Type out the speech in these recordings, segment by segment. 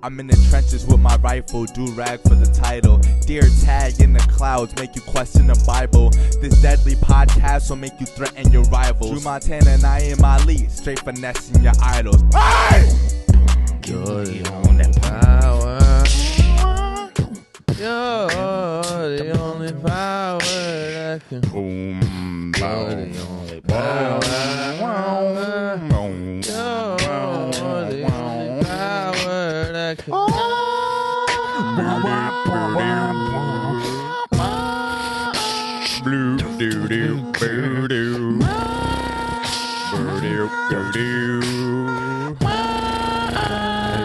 I'm in the trenches with my rifle, Durag for the title. Deertag in the clouds, make you question the Bible. This deadly podcast will make you threaten your rivals. Drew Montana and I am my lead, straight finessing your idols. Hey! You're the only power. You're the only power that can. Boom, You're the only power. boom. You're the only power that can. Blue doo doo boo doo. Boo doo boo doo.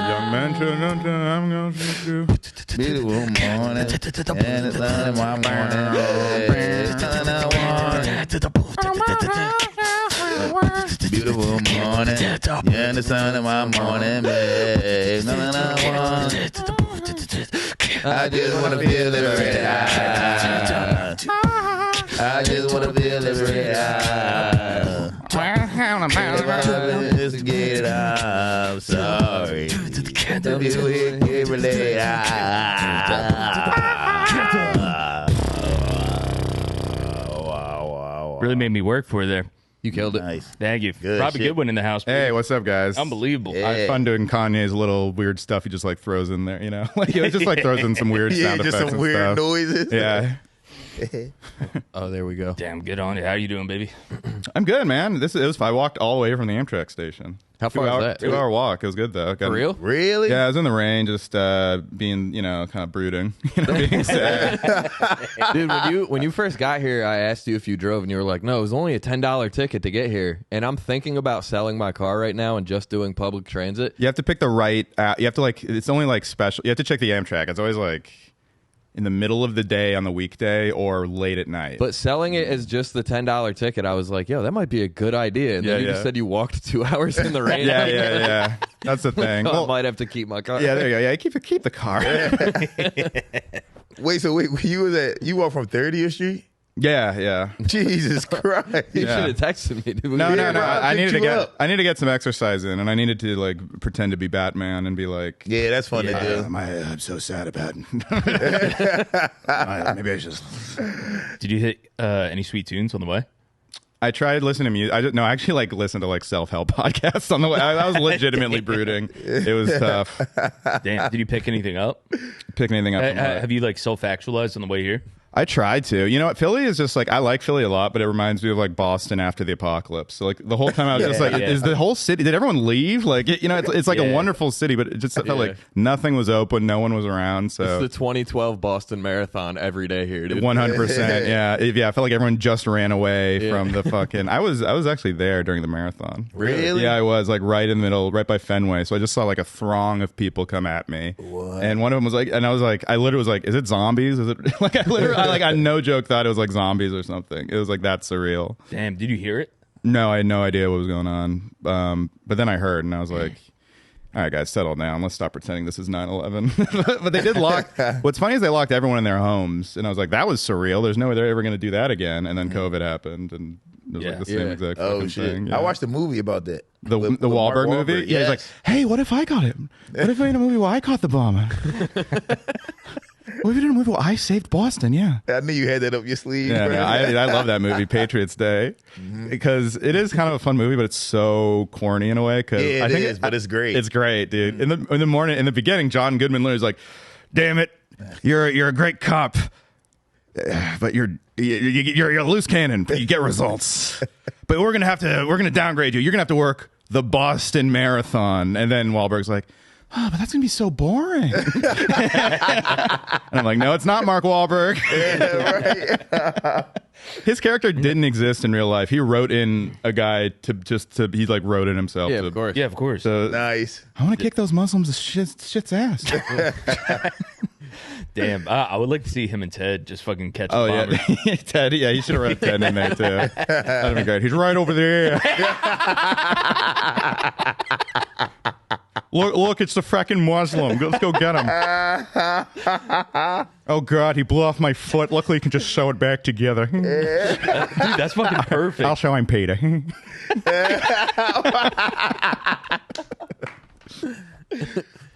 Young man, I'm gonna do. Beautiful morning, and it's not in my morning. Beautiful morning, and the sun in my morning, babe. I just wanna feel liberated. I just wanna feel liberated. Investigated. I'm sorry. Don't be weird, get related. Really made me work for you there. You killed it. Nice. Thank you. Good Robbie shit. Goodwin in the house. Hey, what's up, guys? Unbelievable. Yeah. I had fun doing Kanye's little weird stuff. He just like throws in there, you know, like he just like throws in some weird Yeah, sound just effects some and weird stuff. noises. Yeah, Oh, there we go. Damn, good on you. How you doing, baby? I'm good, man. It was. I walked all the way from the Amtrak station. How far is that? 2 hour walk. It was good though. For real? Really? Yeah, I was in the rain, just being, you know, kind of brooding, you know, being sad. Dude, when you first got here, I asked you if you drove, and you were like, "No, it was only a $10 ticket to get here." And I'm thinking about selling my car right now and just doing public transit. You have to pick the right. You have to like. It's only like special. You have to check the Amtrak. It's always like in the middle of the day on the weekday or late at night. But selling it as just the $10 ticket, I was like, "Yo, that might be a good idea." And then you just said you walked 2 hours in the rain. yeah. That's the thing. I might have to keep my car. Yeah, there you go. Yeah, keep the car. Wait, you walked from 30th Street? Yeah. Jesus Christ. You Yeah. should have texted me. Dude. No. bro, I needed picked to you get. up. I needed to get some exercise in, and I needed to like pretend to be Batman and be like, Yeah, that's fun to do. I'm so sad about it. Maybe I just. Did you hit any sweet tunes on the way? I tried listening to music. I actually like listened to like self-help podcasts on the way. I was legitimately brooding. It was tough. Damn. Did you pick anything up? Pick anything up. From Have you like self-actualized on the way here? I tried to. You know what? Philly is just like, I like Philly a lot, but it reminds me of like Boston after the apocalypse. So like the whole time I was just like, is the whole city, did everyone leave? Like, you know, it's like a wonderful city, but it just felt like nothing was open. No one was around. So It's the 2012 Boston Marathon every day here, dude. 100%. Yeah. I felt like everyone just ran away from the fucking, I was actually there during the marathon. Really? Yeah, I was like right in the middle, right by Fenway. So I just saw like a throng of people come at me. What? And one of them was like, and I was like, I literally was like, is it zombies? Is it like, I no joke thought it was like zombies or something. It was like that surreal. Damn. Did you hear it? No, I had no idea what was going on. But then I heard and I was like, all right, guys, settle down. Let's stop pretending this is 9/11. But they did lock. What's funny is they locked everyone in their homes. And I was like, that was surreal. There's no way they're ever going to do that again. And then COVID happened. And it was like the same exact Oh, fucking shit. thing. I Yeah. watched a movie about that. The With Wahlberg Mark movie? Wahlberg. Yeah, he's like, hey, what if I got it? What if I made a movie where I caught the bomb? What if you did a movie where I saved Boston? Yeah. I knew you had that up your sleeve. Yeah, bro. no, I love that movie, Patriots Day, because it is kind of a fun movie, but it's so corny in a way. Cause Yeah, I think it is, but it's great. It's great, dude. In the morning, in the beginning, John Goodman literally is like, "Damn it, you're a great cop, but you're a loose cannon. But you get results. But we're gonna downgrade you. You're gonna have to work the Boston Marathon." And then Wahlberg's like, "Oh, but that's gonna be so boring." And I'm like, no, it's not Mark Wahlberg. Yeah, right. His character didn't exist in real life. He wrote in a guy he like wrote in himself. Yeah, of course. Yeah, of course. So, Nice. I want to kick those Muslims' shit's ass. Damn. I would like to see him and Ted just fucking catch Oh a bomber. yeah, Ted. Yeah, you should have wrote Ted in there too. That'd be great. He's right over there. Look, it's the fracking Muslim. Let's go get him. Oh God, he blew off my foot. Luckily, he can just sew it back together. Dude, that's fucking perfect. I'll show him Peter.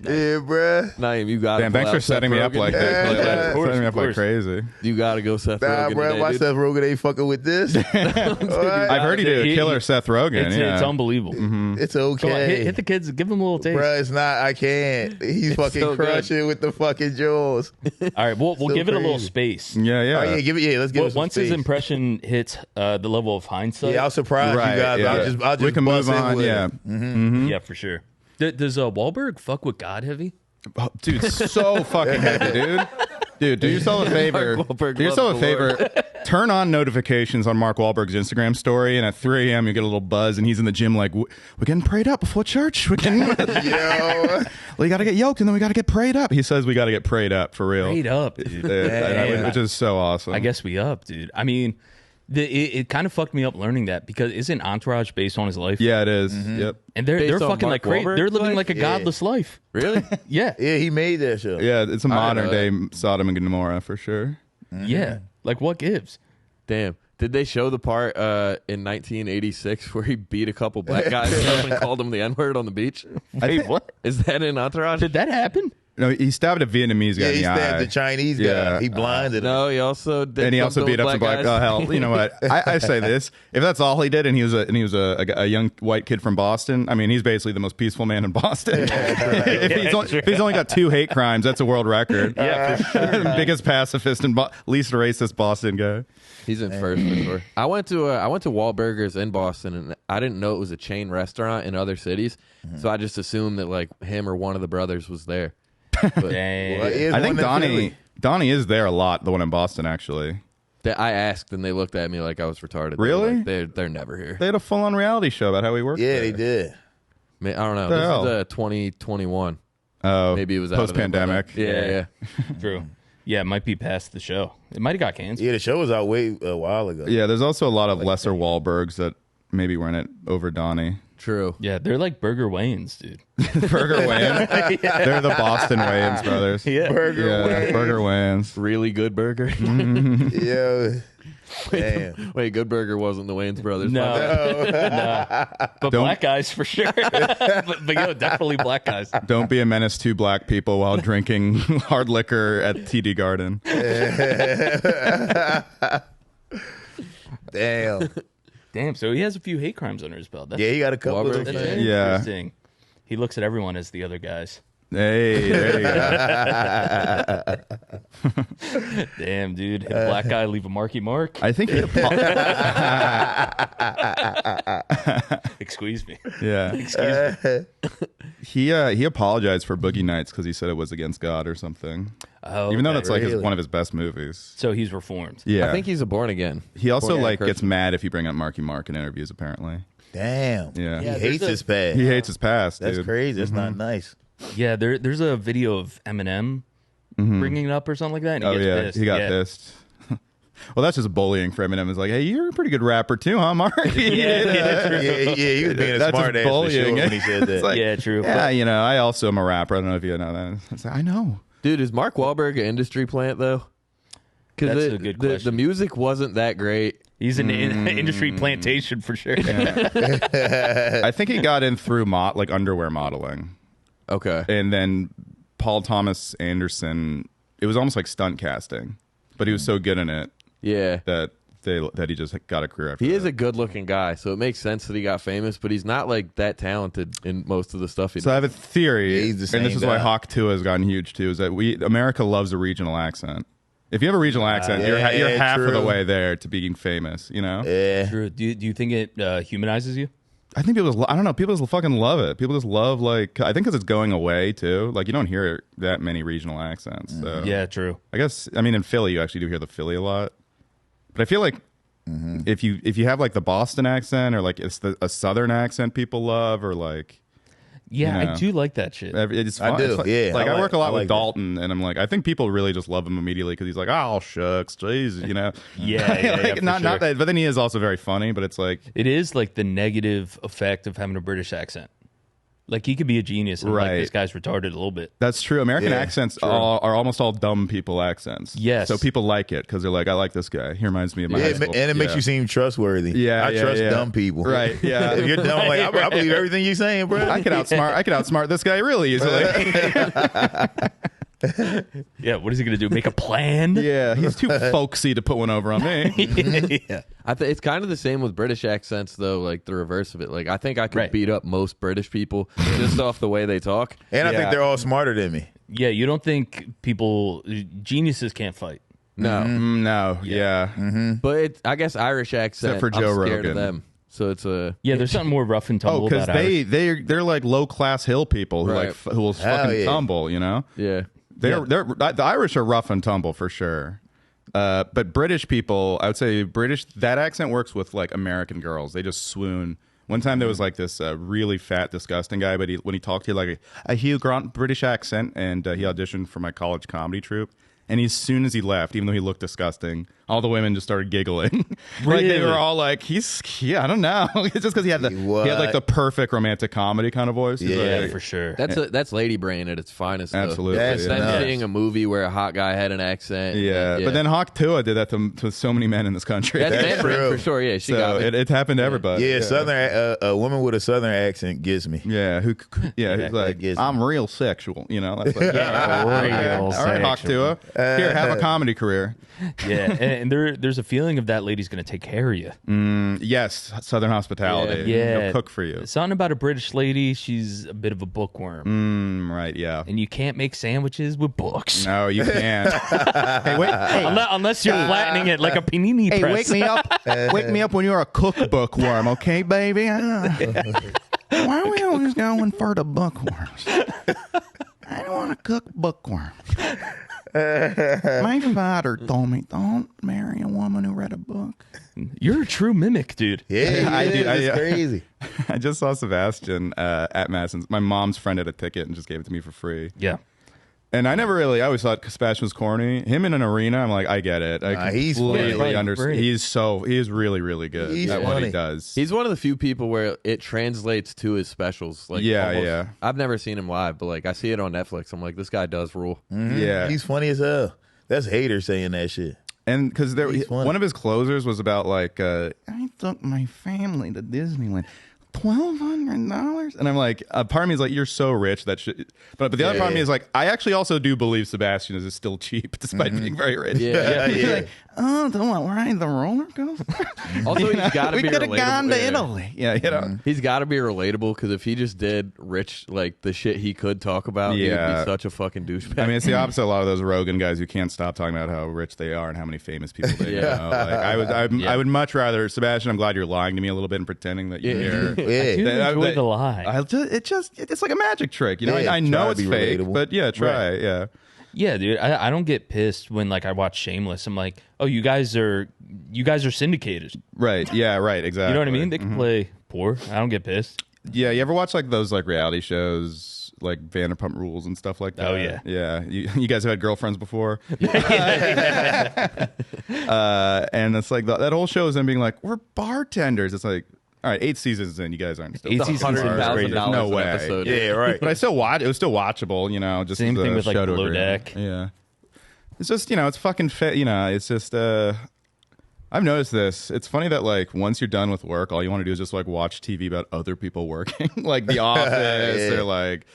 Yeah, bruh. Naeem, you got. Damn, thanks for setting me up like that. Yeah, of Setting me up like crazy. You got to go, Seth Nah, Rogen. bruh, today, my dude. Seth Rogen ain't fucking with this. I've heard he did a killer Seth Rogen. It's unbelievable. It's Come on, okay. hit the kids. Give them a little taste. Bruh, it's not. I can't. He's fucking so good. crushing with the fucking jaws. All right, we'll So give it a little crazy. space. Yeah, yeah. Oh yeah, give it. Yeah, let's give Well, it some once his space. impression hits the level of hindsight, Yeah, I was surprised Right, you guys. yeah. I'll just We can bust move in on. with Yeah. it. yeah, for sure. Does Wahlberg fuck with God heavy? Oh, dude, so fucking heavy, dude. Dude, do yourself a favor. Mark Wahlberg Do yourself a loves the favor. Turn on notifications on Mark Wahlberg's Instagram story, and at 3 a.m. you get a little buzz, and he's in the gym like, we're getting prayed up before church. We're getting, Yo, we got to get yoked, and then we got to get prayed up. He says we got to get prayed up for real. Prayed up, dude. Which is so awesome. I guess we up, dude. I mean, it kind of fucked me up learning that because isn't Entourage based on his life? Yeah, it is. Yep. And they're Based on fucking Mark like crazy. Wahlberg's They're living life? like a Yeah. godless life. Really? Yeah. yeah, he made that show. Yeah, it's a know modern day that. Sodom and Gomorrah for sure. Yeah. Like what gives? Damn. Did they show the part in 1986 where he beat a couple black guys up and called them the N-word on the beach? Wait, what? Is that in Entourage? Did that happen? No, he stabbed a Vietnamese guy Yeah, in he the stabbed eye. the Chinese guy. Yeah. He blinded him. No, he also did. And he also something beat with up some black. guys. Oh hell, you know what? I say this: if that's all he did, and he was a young white kid from Boston, I mean, he's basically the most peaceful man in Boston. If he's only got 2 hate crimes, that's a world record. Yeah, for sure. Biggest pacifist and least racist Boston guy. He's in first for sure. I went to Wahlburgers in Boston, and I didn't know it was a chain restaurant in other cities, so I just assumed that like him or one of the brothers was there. But Dang. Well, here's I think one in Philly. Donnie is there a lot. The one in Boston, actually. I asked, and they looked at me like I was retarded. They were Really? like, they're never here. They had a full-on reality show about how he worked. Yeah, there. they did. I don't know. The This hell? is 2021. Oh, Maybe it was out of it, post-pandemic. but, yeah. True. Yeah, it might be past the show. It might have got canceled. Yeah, the show was out way a while ago. Yeah, there's also a lot of lesser Wahlbergs that maybe weren't it over Donnie. True. Yeah, they're like Burger Wayans, dude. Burger Wayans. They're the Boston Wayans brothers. Yeah. Burger Yeah, Wayne. Burger Wayans. Really good burger. Yo, damn. Wait, Good Burger wasn't the Wayans brothers. No. My bad. But Don't- black guys for sure. but yo, definitely black guys. Don't be a menace to black people while drinking hard liquor at TD Garden. Damn. Damn, so he has a few hate crimes under his belt. That's, Yeah, he got a couple Wahlberg. of that's them. Yeah. interesting. He looks at everyone as the other guys. Hey, there you go. Damn, dude. Hit a black guy, leave a marky mark. I think he Excuse me. yeah. He apologized for Boogie Nights because he said it was against God or something. Oh, Even though okay. that's like Really? one of his best movies. So he's reformed. Yeah. I think he's a born again. he also born-again like gets Christian. mad if you bring up Marky Mark in interviews apparently. Damn. Yeah. He Yeah, hates there's a- his past. He hates his past, That's dude. crazy. That's not nice. Yeah, there's a video of Eminem bringing it up or something like that. And he Oh gets yeah, pissed. he got Yeah. pissed. Well, that's just bullying for Eminem. It's like, hey, you're a pretty good rapper too, huh, Mark? Yeah, Yeah, he was being a That's smart just ass for sure bullying. when he said that. It's like, Yeah, true. Yeah, you know, I also am a rapper. I don't know if you know that. It's like, I know. Dude, is Mark Wahlberg an industry plant though? Because That's a good the question. music wasn't that great. He's an industry plantation for sure. I think he got in through like underwear modeling, Okay. and then Paul Thomas Anderson. It was almost like stunt casting, but he was so good in it Yeah. that he just got a career. After He that. is a good looking guy, so it makes sense that he got famous, but he's not like that talented in most of the stuff he So I does. have a theory, Yeah, he's the and this same is why guy. Hawk 2 has gotten huge too. Is that America loves a regional accent. If you have a regional accent, you're yeah, half of the true. way there to being famous. You know. Yeah. True. Do you think it humanizes you? I think I don't know. People just fucking love it. People just love like. I think because it's going away too. Like you don't hear that many regional accents. So. Yeah, true. I guess in Philly you actually do hear the Philly a lot, but I feel like if you have like the Boston accent or like it's a Southern accent people love or like Yeah, You know. I do like that shit. it's I fun. do, It's fun. yeah. Like I work a lot I with like that. Dalton and I'm like I think people really just love him immediately because he's like oh shucks jeez you know Yeah, like, for not sure. that but then he is also very funny but it's like It is like the negative effect of having a British accent. Like he could be a genius, and like Right. this guy's retarded a little bit. That's true. American Yeah, accents true. are almost all dumb people accents. Yes. So people like it because they're like, I like this guy. He reminds me of my high school. And it makes you seem trustworthy. Yeah, I yeah, trust yeah. dumb people. Right, yeah. If you're dumb, like I believe everything you're saying, bro. I could outsmart this guy really easily. Yeah, what is he gonna do? Make a plan? Yeah, he's too folksy to put one over on me. Yeah. It's kind of the same with British accents, though. Like the reverse of it. Like I think I could Right. beat up most British people just off the way they talk. And I Yeah. think they're all smarter than me. Yeah, you don't think geniuses can't fight? No, No, yeah. but I guess Irish accent. Except for Joe I'm scared Rogan. of them. So it's a Yeah, there's something more rough and tumble Oh, because about Irish. they're like low class hill people who Right. who will Hell fucking yeah. tumble. You know, yeah. they're the Irish are rough and tumble for sure. But British people, I would say that accent works with like American girls. They just swoon. One time there was like this really fat, disgusting guy, but when he talked, he had like a Hugh Grant British accent, and he auditioned for my college comedy troupe. And as soon as he left, even though he looked disgusting, all the women just started giggling. Like they Really? were all like, I don't know. It's just because he had like the perfect romantic comedy kind of voice. He's Yeah, like- for sure. That's lady brain at its finest. Though. Absolutely. That's yeah. Them nuts. seeing a movie where a hot guy had an accent. Yeah, but then Hawk Tua did that to so many men in this country. that's That's man brain true. for sure. Yeah, she so got me. it happened to everybody. Yeah, southern a woman with a southern accent gets me. Yeah, who's like, gets I'm real sexual, you know. That's like, Real all right, Hawk Tua, here, have a comedy career. Yeah, and there's a feeling of that lady's gonna take care of you. Yes, Southern hospitality. Yeah. He'll cook for you. Something about a British lady, she's a bit of a bookworm, Right, yeah. and you can't make sandwiches with books. No, you can't. Hey, wait, hey, Unless you're flattening it like a panini hey, press. wake me up when you're a cookbook worm, okay, baby? Why are we always going for the bookworms? I don't want to cook bookworms. My father told me, don't marry a woman who read a book. You're a true mimic, dude. Yeah, I do. It's crazy. I just saw Sebastian at Madison's. My mom's friend had a ticket and just gave it to me for free. Yeah. And I always thought Sebastian was corny. Him in an arena, I'm like, I get it. I he's completely funny. understand. Right. He is really, really good He's at what he funny. does. He's one of the few people where it translates to his specials. Like, Yeah, almost. yeah. I've never seen him live, but like I see it on Netflix. I'm like, this guy does rule. Yeah. He's funny as hell. That's haters saying that shit. And because He's funny. one of his closers was about like, I took my family to Disneyland. $1,200, and I'm like, part of me is like, you're so rich that shit. But the other part of me is like, I actually also do believe Sebastian is still cheap despite being very rich. Yeah. He's Yeah. like, oh, don't want to ride the roller coaster. Also, he's got to We be could have gone to relatable. Yeah. Italy. Yeah, you know. He's got to be relatable because if he just did rich, like the shit he could talk about, he'd Yeah. be such a fucking douchebag. I mean, it's the opposite of a lot of those Rogan guys who can't stop talking about how rich they are and how many famous people they Yeah. know. Like, I would much rather, Sebastian, I'm glad you're lying to me a little bit and pretending that you're. Yeah. You That- enjoy that- the lie. It's like a magic trick, you know. Yeah, I try know to it's be fake, relatable. but yeah, try. Yeah, Yeah, dude. I don't get pissed when like I watch Shameless. I'm like, oh, you guys are syndicated. right. Yeah, right. Exactly. You know what I mean? They can play poor. I don't get pissed. Yeah, you ever watch like those like reality shows, like Vanderpump Rules and stuff like that? Oh, yeah. yeah. You guys have had girlfriends before, and it's like that whole show is them being like, we're bartenders. It's like, all right, 8 seasons in, you guys aren't still. 8 It's seasons in is great. $100,000 No way. an episode. Yeah, right. But I still watch. It was still watchable, you know. Just Same as a thing with, like, show to Below agree. Deck. Yeah, it's just it's fucking fit. It's just I've noticed this. It's funny that like once you're done with work, all you want to do is just like watch TV about other people working, like The Office or like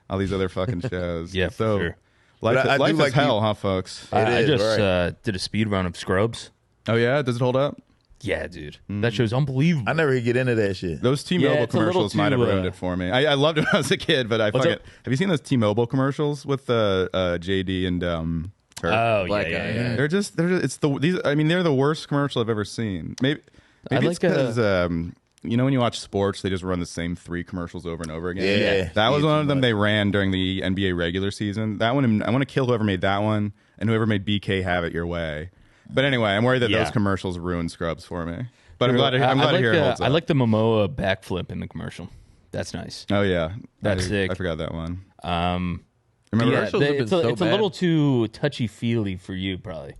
all these other fucking shows. Yeah, for so sure. life, But I do life is like hell, huh, folks? It I is, just right. did a speed run of Scrubs. Oh yeah, does it hold up? Yeah, dude. That show's unbelievable. I never could get into that shit. Those T-Mobile Yeah, it's a little commercials might have too, ruined it for me. I loved it when I was a kid, but I What's fucking up? have you seen those T-Mobile commercials with JD and Kurt? Oh, Black yeah, guy, yeah. They're just they're the worst commercial I've ever seen. Maybe I it's like, because when you watch sports, they just run the same 3 commercials over and over again. Yeah. That was Yeah, one of too them much. they ran during the NBA regular season. That one, I want to kill whoever made that one and whoever made BK Have It Your Way. But anyway, I'm worried that Yeah. those commercials ruined Scrubs for me. But I'm True. glad to hear it holds I up. like the Momoa backflip in the commercial. That's nice. Oh yeah, That's I sick. I forgot that one. Um, Remember? yeah, Commercials have been it's so a bad. little too touchy feely for you, probably.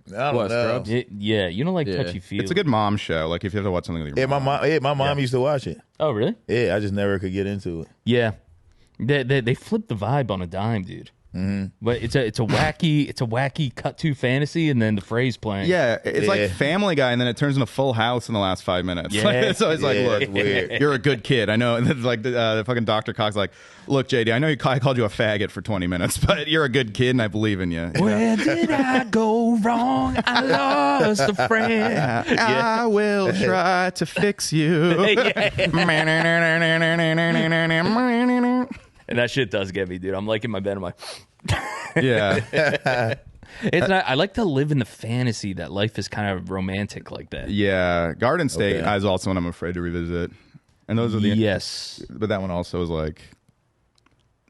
I don't What, know. Scrubs? Yeah, you don't like Yeah. touchy feely. It's a good mom show. Like if you have to watch something with your Yeah, mom. my mom used to watch it. Oh, really? Yeah, I just never could get into it. Yeah. They flip the vibe on a dime, dude. Mm-hmm. But it's a wacky cut to fantasy, and then the phrase playing. Yeah, it's Yeah. like Family Guy, and then it turns into Full House in the last 5 minutes. Yeah. Like, it's always like, Yeah, look, it's weird. you're a good kid. I know. And then like the fucking Dr. Cox, like, look, JD, I know I called you a faggot for 20 minutes, but you're a good kid, and I believe in you. Where did I go wrong? I lost a friend. I will try to fix you. And that shit does get me, dude. I'm like in my bed. I'm like, Yeah. it's not. I like to live in the fantasy that life is kind of romantic like that. Yeah. Garden State Okay. is also one I'm afraid to revisit. And those are the Yes. But that one also was like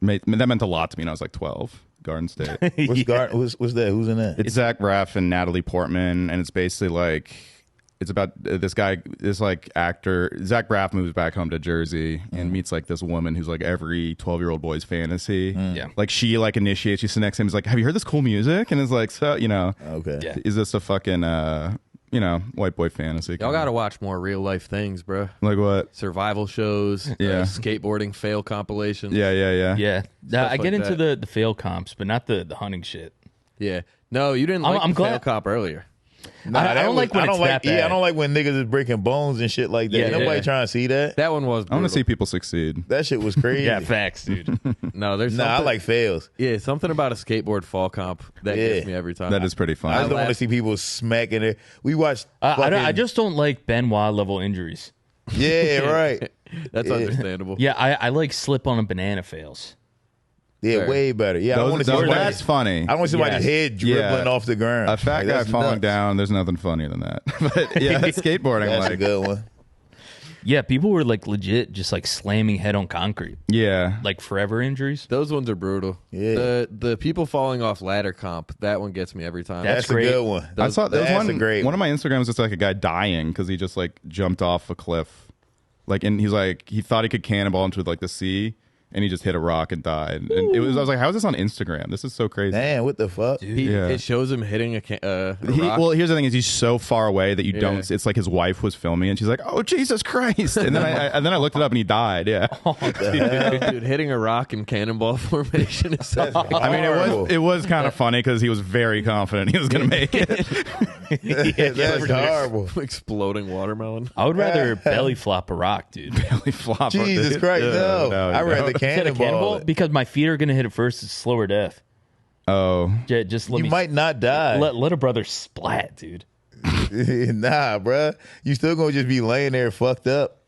that meant a lot to me when I was like 12. Garden State. What's that? Who's in that? It's Zach Braff and Natalie Portman, and it's basically like it's about this guy, this like actor. Zach Braff moves back home to Jersey and meets like this woman who's like every 12-year-old boy's fantasy. Yeah. Like she like initiates. She sits next to him. Is like, have you heard this cool music? And is like, so Okay. Yeah. is this a fucking white boy fantasy? Y'all got to watch more real life things, bro. like what? Survival shows, Yeah. skateboarding fail compilations. Yeah. Yeah. I get like into that. the fail comps, but not the hunting shit. Yeah. No, you didn't like I'm the fail glad- cop earlier. Nah, I that don't like when I don't it's like. that bad. Yeah, I don't like when niggas is breaking bones and shit like that. Yeah, Ain't nobody yeah. trying to see that. That one was I want to brutal. see people succeed. That shit was crazy. Yeah, facts, dude. No, there's Nah, I something, like fails. yeah, something about a skateboard fall comp that Yeah. gets me every time. That is pretty fun. I just don't want to laugh. see people smacking it. We watched. I just don't like Benoit level injuries. Yeah, right. That's understandable. Yeah, I like slip on a banana fails. Yeah, Fair. way better. Yeah, I don't want to see somebody. that's funny. I don't want somebody's Yes. head dribbling off the ground. A fat Like, guy that's falling nuts. down. There's nothing funnier than that. But yeah, skateboarding. That's a like, good one. Yeah, people were like legit just like slamming head on concrete. yeah, Like forever injuries. Those ones are brutal. Yeah. The people falling off ladder comp, that one gets me every time. That's That's great. a good one. I saw there was That's one. a great One of my Instagrams was just like a guy dying because he just like jumped off a cliff, like, and he's like he thought he could cannonball into like the sea, and he just hit a rock and died. And it was I was like, how is this on Instagram? This is so crazy. Damn, what the fuck? Yeah. It shows him hitting a rock. Well, here's the thing: is he's so far away that you don't. It's like his wife was filming, and she's like, "Oh Jesus Christ!" And then I looked it up, and he died. Yeah, Dude, hitting a rock in cannonball formation is so I mean, Horrible. it was kind of funny because he was very confident he was going to make it. That's horrible. exploding watermelon. I would rather belly flop a rock, dude. Belly flop. Jesus Christ, no. I read the Is that a cannonball. cannonball? Because my feet are gonna hit it first. It's slower death. Oh, Just let You me might not die. let a brother splat, dude. Nah, bruh. You still gonna just be laying there fucked up.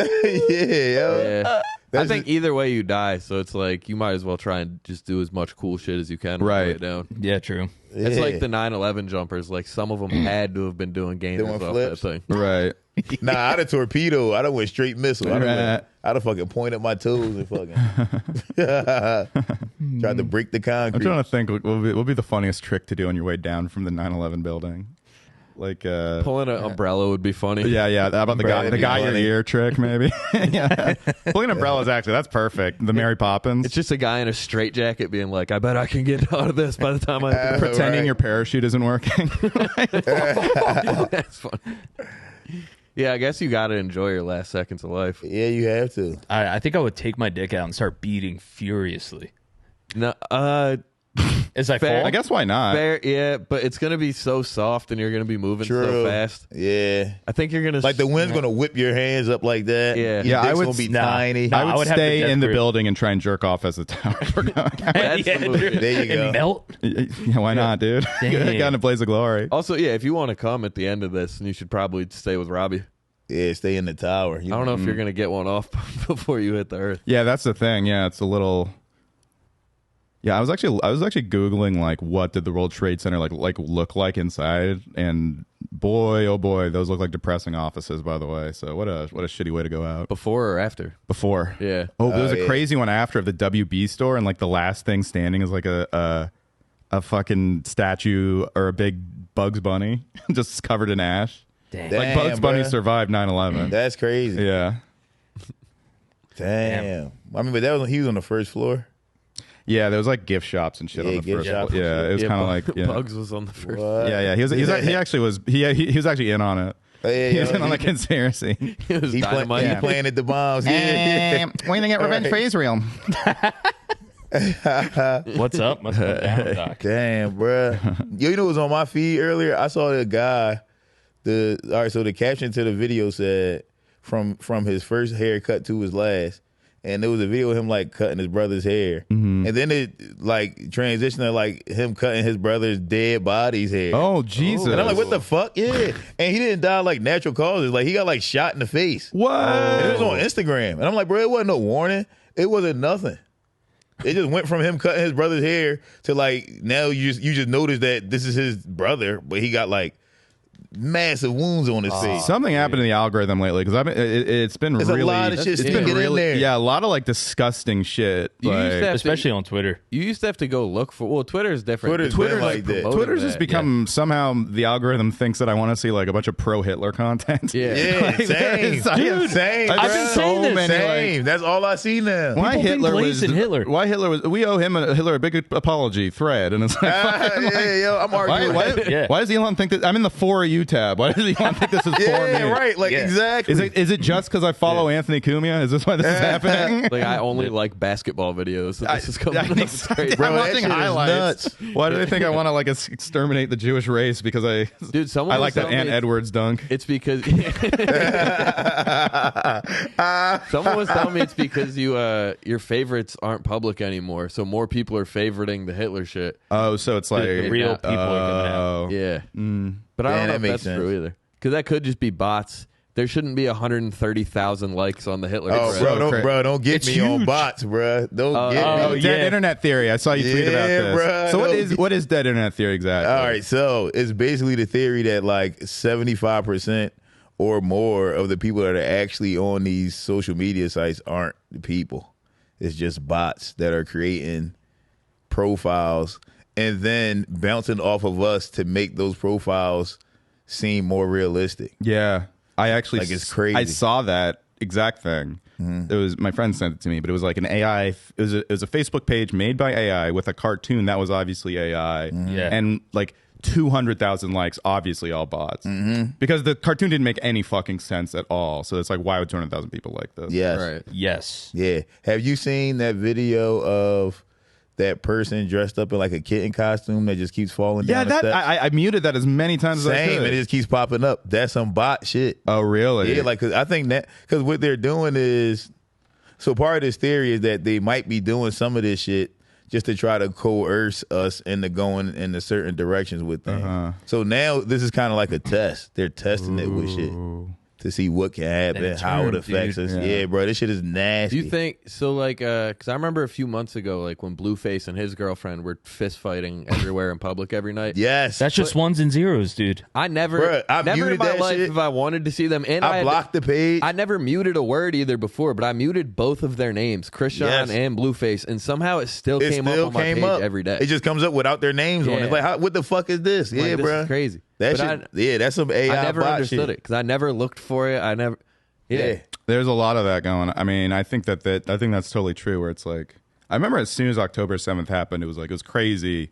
Yeah, yo. Yeah. I That's think either way you die, so it's like you might as well try and just do as much cool shit as you can. Right. Lay it down. Yeah, true. It's Yeah. like the 9/11 jumpers. Like some of them had to have been doing gainers Doing off flips? that thing. right. Nah, I'd have torpedo. I'd have went straight missile. I'd Right. have fucking pointed my toes and fucking tried to break the I'm concrete. trying to think what will be the funniest trick to do on your way down from the 9/11 building. Like, Pulling an umbrella would be funny. yeah. How about the Umbrella guy your funny. ear trick, maybe? Yeah. Pulling umbrellas, actually, that's perfect. The Mary Poppins. It's just a guy in a straitjacket being like, I bet I can get out of this by the time I pretending right. your parachute isn't working. That's fun. Yeah, I guess you got to enjoy your last seconds of life. Yeah, you have to. I think I would take my dick out and start beating furiously No, as I Fair. fall. I guess why not? fair, yeah, but it's gonna be so soft and you're gonna be moving so True. fast. Yeah. I think you're gonna Like the wind's gonna whip your hands up like that. Yeah. Your Yeah, I dick's would gonna be nah. tiny. Nah. I would, I would have the stay death in the grip. building and try and jerk off as the towers were going. That's the move. There you go. And melt. Yeah, why not, dude? Damn. Got in a blaze of glory. Also, yeah, if you want to come at the end of this, you should probably stay with Robbie. Yeah, stay in the tower. I don't know if you're gonna get one off before you hit the earth. Yeah, that's the thing. Yeah, it's a little. Yeah, I was actually googling like what did the World Trade Center like look like inside, and boy, oh boy, those look like depressing offices. By the way, so what a shitty way to go out. Before or after? Before, Yeah. Oh, there was a yeah. crazy one after of the WB store, and like the last thing standing is like a fucking statue or a big Bugs Bunny just covered in ash. Damn. Like Bugs Bunny bruh. survived 9/11. That's crazy. Yeah. Damn. I mean, but he was on the first floor. Yeah, there was like gift shops and shit on the gift first. shops and Yeah, shit. it was kind of like Bugs was on the first. Yeah, he actually was. He was actually in on it. He was in on the conspiracy. It was He dynamite. planted the bombs. Yeah. When they get revenge for Israel. What's up? Must go down, Doc. Damn, bruh. Yo, you know what was on my feed earlier? I saw the guy. All right, so the caption to the video said from his first haircut to his last. And there was a video of him like cutting his brother's hair. And then it like transitioned to like him cutting his brother's dead body's hair. Oh, Jesus. And I'm like, what the fuck? Yeah. And he didn't die like natural causes. Like he got like shot in the face. What? And it was on Instagram. And I'm like, bro, it wasn't no warning. It wasn't nothing. It just went from him cutting his brother's hair to like now you just notice that this is his brother, but he got like massive wounds on his face. Something happened to the algorithm lately because it's been There's really a lot of shit it's sneaking been in really there. yeah, a lot of like disgusting shit. You used to Like, have Especially on Twitter. You used to have to go look for. Well, Twitter is different. Twitter's Twitter's been like that. promoting Twitter's just that, become somehow the algorithm thinks that I want to see like a bunch of pro Hitler content. Yeah. Yeah, Like, same. Dude, Same. I've bruh. been saying this. Same. That's all I see now. Why People Hitler think was Blaze and Hitler. Why Hitler was? We owe him a big apology thread, and it's like, Yeah, yo, I'm arguing. why does Elon think that? I'm in the For You tab. Why does Elon think this is for Yeah, me? right. Like exactly. Is it just because I follow Anthony Cumia? Is this why this is happening? Like I only like basketball videos. So this is coming up. It's crazy. Bro, I'm that watching shit is highlights. nuts. Why do they think I want to like exterminate the Jewish race? Because Dude, someone I like was that telling Ant me Edwards dunk. It's because someone was telling me it's because your favorites aren't public anymore, so more people are favoriting the Hitler shit. Oh, so it's like The real people are coming out. Yeah, but I Yeah, don't know that if makes that's sense. true either. Because that could just be bots. There shouldn't be 130,000 likes on the Hitler Oh, thread. don't get It's me on huge. bots, bro. Don't get Oh, me. dead yeah. internet theory. I saw you tweet about Yeah, this. bruh. So what is dead internet theory exactly? All right, so it's basically the theory that like 75% or more of the people that are actually on these social media sites aren't the people. It's just bots that are creating profiles and then bouncing off of us to make those profiles seem more realistic. Yeah, I actually Like, it's crazy. I saw that exact thing. It was my friend sent it to me, but it was like an AI. It was a Facebook page made by AI with a cartoon that was obviously AI, Yeah. and like 200,000 likes, obviously all bots, because the cartoon didn't make any fucking sense at all. So it's like, why would 200,000 people like this? Yes. Right. Yes. Yeah. Have you seen that video of that person dressed up in like a kitten costume that just keeps falling Yeah, down the that steps? I muted that as many times as I Same, could. and it just keeps popping up. That's some bot shit. Oh, really? Yeah, like 'cause I think that because what they're doing is so part of this theory is that they might be doing some of this shit just to try to coerce us into going into certain directions with things. So now this is kind of like a test. They're testing it with shit to see what can happen, That how it term, affects dude. us. Yeah, bro, this shit is nasty. Do you think so? Like, because I remember a few months ago, like when Blueface and his girlfriend were fist fighting everywhere in public every night. Yes, That's just ones and zeros, dude. I never, Bruh, I never in muted my that life shit. if I wanted to see them. And I had- blocked the page. I never muted a word either before, but I muted both of their names, Krishan Yes. and Blueface, and somehow it still It came still up on my came page up every day. It just comes up without their names on it. Yeah. It's like, what the fuck is this? Like, Yeah, this bro, is crazy. That But shit, that's some AI I never bot understood shit. it because I never looked for it. I never. Yeah. There's a lot of that going. I mean, I think that I think that's totally true. Where it's like, I remember as soon as October 7th happened, it was crazy.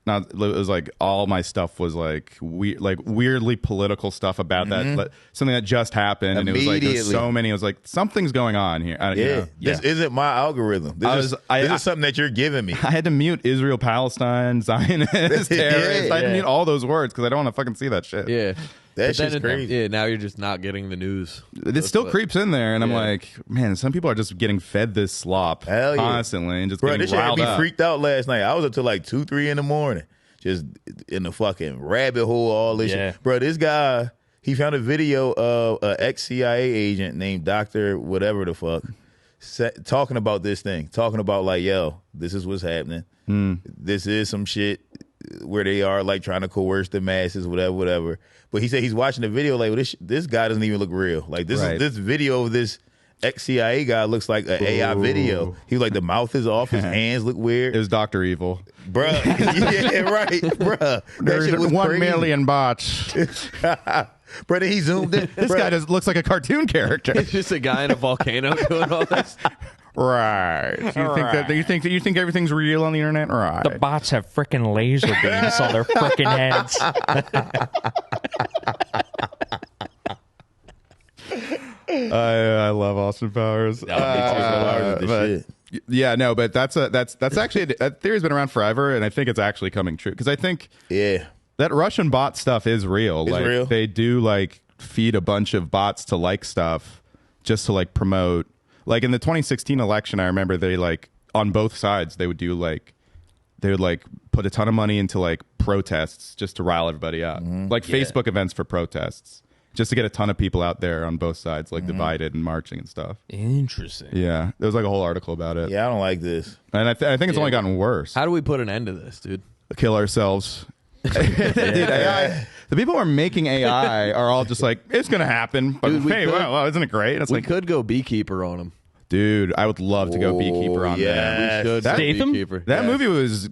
Not it was like all my stuff was like weirdly political stuff about that, but something that just happened, and it was like there's Immediately. so many. I was like, something's going on here. You Yeah, know? this isn't my algorithm. This is something that you're giving me. I had to mute Israel, Palestine, Zionist, terrorist. I had to mute all those words because I don't want to fucking see that shit. Yeah. That But then shit's crazy. Yeah, now you're just not getting the news. It still creeps in there, and I'm Yeah. like, man, some people are just getting fed this slop Hell yeah. constantly and just Bro, getting this shit had riled me up. freaked out last night. I was up till like 2, 3 in the morning, just in the fucking rabbit hole, all this Yeah. shit. Bro, this guy, he found a video of an ex-CIA agent named Dr. whatever the fuck, talking about this thing, talking about like, yo, this is what's happening. This is some shit where they are like trying to coerce the masses, whatever. But he said he's watching the video like, well, this guy doesn't even look real. Like Right. this video of this ex-CIA guy looks like an AI video. He was like, the mouth is off, his hands look weird. It was Dr. Evil. Bruh. Yeah, right. Bruh. That There's shit was 1 crazy. million bots. Bruh, then he zoomed in. This guy looks like a cartoon character. It's just a guy in a volcano doing all this. Right. You think everything's real on the internet? Right. The bots have freaking laser beams on their freaking heads. I love Austin Powers. Yeah, no, but that's actually that theory's been around forever, and I think it's actually coming true because I think that Russian bot stuff is real. It's real. They do like feed a bunch of bots to like stuff just to like promote. Like in the 2016 election, I remember they like on both sides they would put a ton of money into like protests just to rile everybody up, like Facebook events for protests. Just to get a ton of people out there on both sides, like divided and marching and stuff. Interesting. Yeah, there was like a whole article about it. Yeah, I don't like this. And I think it's only gotten worse. How do we put an end to this, dude? Kill ourselves. Dude, AI, the people who are making AI are all just like, it's going to happen. But Dude, hey, wow, isn't it great? It's We like, could go beekeeper on him. dude, I would love to go beekeeper on yes. that. We should go Statham? beekeeper. That Yeah. movie was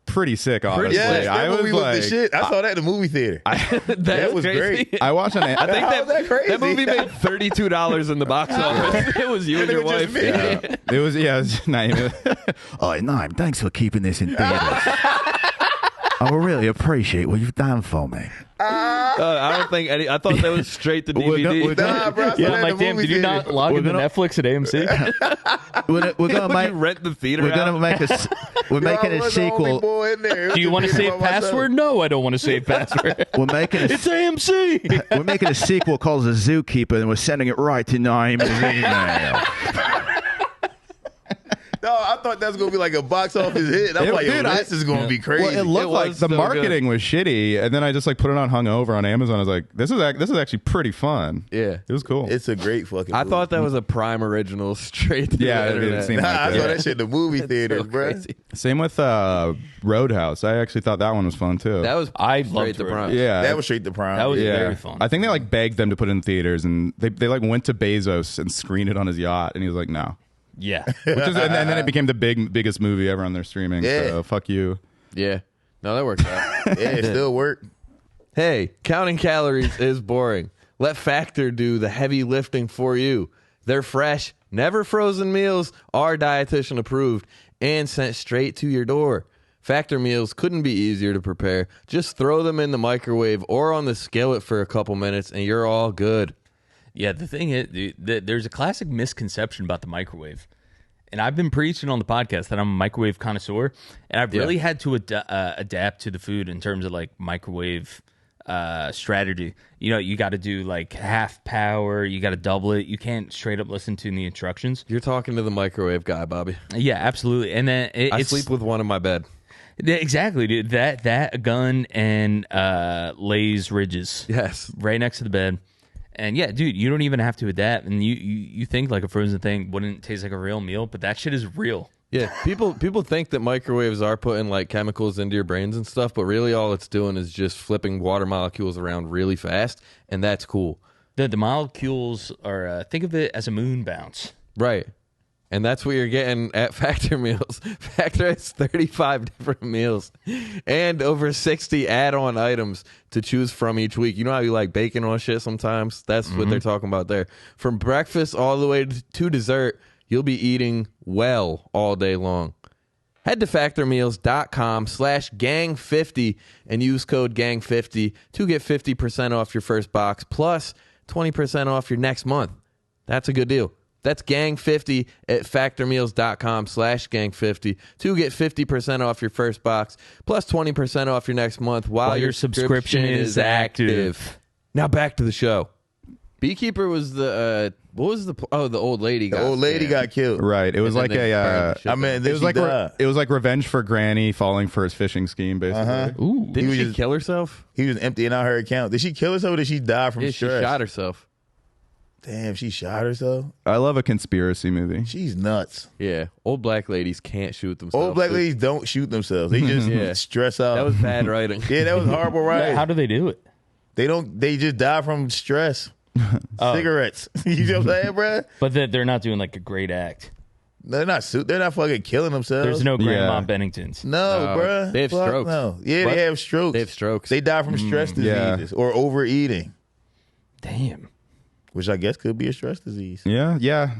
pretty sick, honestly. Yes, that I was movie was like, the shit. I saw that in the movie theater. That was crazy. great. I watched an. I think How is that crazy? that movie made $32 in the box office. It was you and It your was just wife. me. Yeah. It was Naeem. Oh, Naeem, thanks for keeping this in theaters. I really appreciate what you've done for me. I don't think any. I thought that was straight to DVD. Nah, bro. I saw Yeah, that I'm in like, the damn, movie did you theater. not log into gonna- Netflix at AMC? We're gonna Would make. you rent the theater? We're gonna out? make we're making I a was the only sequel. boy in there. It was Do you a want to theater save by myself. password? No, I don't want to save password. We're making a It's AMC. we're making a sequel called The Zookeeper, and we're sending it right to Naeem's email. No, I thought that was gonna be like a box office hit. I'm like, dude, this is gonna be crazy. Well, it looked It like was the so marketing was shitty, and then I just like put it on hungover on Amazon. I was like, this is actually pretty fun. Yeah. It was cool. It's a great fucking. I movie. thought that was a Prime original straight to Yeah, the it internet. seemed Nah, like I that. saw that shit in the movie theater, So bro. crazy. Same with Roadhouse. I actually thought that one was fun too. That was I straight loved to it. Prime. yeah, That was straight to Prime. That was yeah. very fun. I think they like begged them to put it in theaters, and they like went to Bezos and screened it on his yacht, and he was like, no. Yeah. Which is, and then it became the biggest movie ever on their streaming. Yeah. So fuck you. Yeah. No, that works out. Yeah, it still worked. Hey, counting calories is boring. Let Factor do the heavy lifting for you. Their fresh, never frozen meals are dietitian approved and sent straight to your door. Factor meals couldn't be easier to prepare. Just throw them in the microwave or on the skillet for a couple minutes and you're all good. Yeah, the thing is, dude, there's a classic misconception about the microwave. And I've been preaching on the podcast that I'm a microwave connoisseur. And I've really had to adapt to the food in terms of like microwave strategy. You know, you got to do like half power. You got to double it. You can't straight up listen to the instructions. You're talking to the microwave guy, Bobby. Yeah, absolutely. And then I it's sleep with one in my bed. Yeah, exactly, dude. That a gun and Lay's ridges. Yes. Right next to the bed. And yeah, dude, you don't even have to adapt. And you think like a frozen thing wouldn't taste like a real meal, but that shit is real. Yeah, people think that microwaves are putting like chemicals into your brains and stuff, but really all it's doing is just flipping water molecules around really fast, and that's cool. The molecules are think of it as a moon bounce. Right. And that's what you're getting at Factor Meals. Factor has 35 different meals and over 60 add-on items to choose from each week. You know how you like bacon on shit sometimes? That's what they're talking about there. From breakfast all the way to dessert, you'll be eating well all day long. Head to factormeals.com/gang50 and use code gang50 to get 50% off your first box plus 20% off your next month. That's a good deal. That's gang50 at factormeals.com/gang50 to get 50% off your first box plus 20% off your next month while your subscription is active. Now back to the show. Beekeeper was the the old lady The got old lady scammed. got killed. Right. It was And like then they burned the shit I mean, it was like revenge for Granny falling for his fishing scheme, basically. Ooh. Didn't was she just- kill herself? He was emptying out her account. Did she kill herself or did she die from Yeah, she stress? shot herself. Damn, she shot herself? I love a conspiracy movie. She's nuts. Yeah, old black ladies can't shoot themselves. Old black ladies don't shoot themselves. They just Yeah. stress out. That was bad writing. yeah, that was horrible writing. How do they do it? They just die from stress. Cigarettes. You know what I'm saying, bro? But they're not doing like a great act. They're not fucking killing themselves. There's no Grandma Yeah. Benningtons. No, bruh. they have Fuck strokes. No. Yeah, What? they have strokes. They have strokes. They die from stress yeah. diseases or overeating, Damn. which I guess could be a stress disease. Yeah, yeah.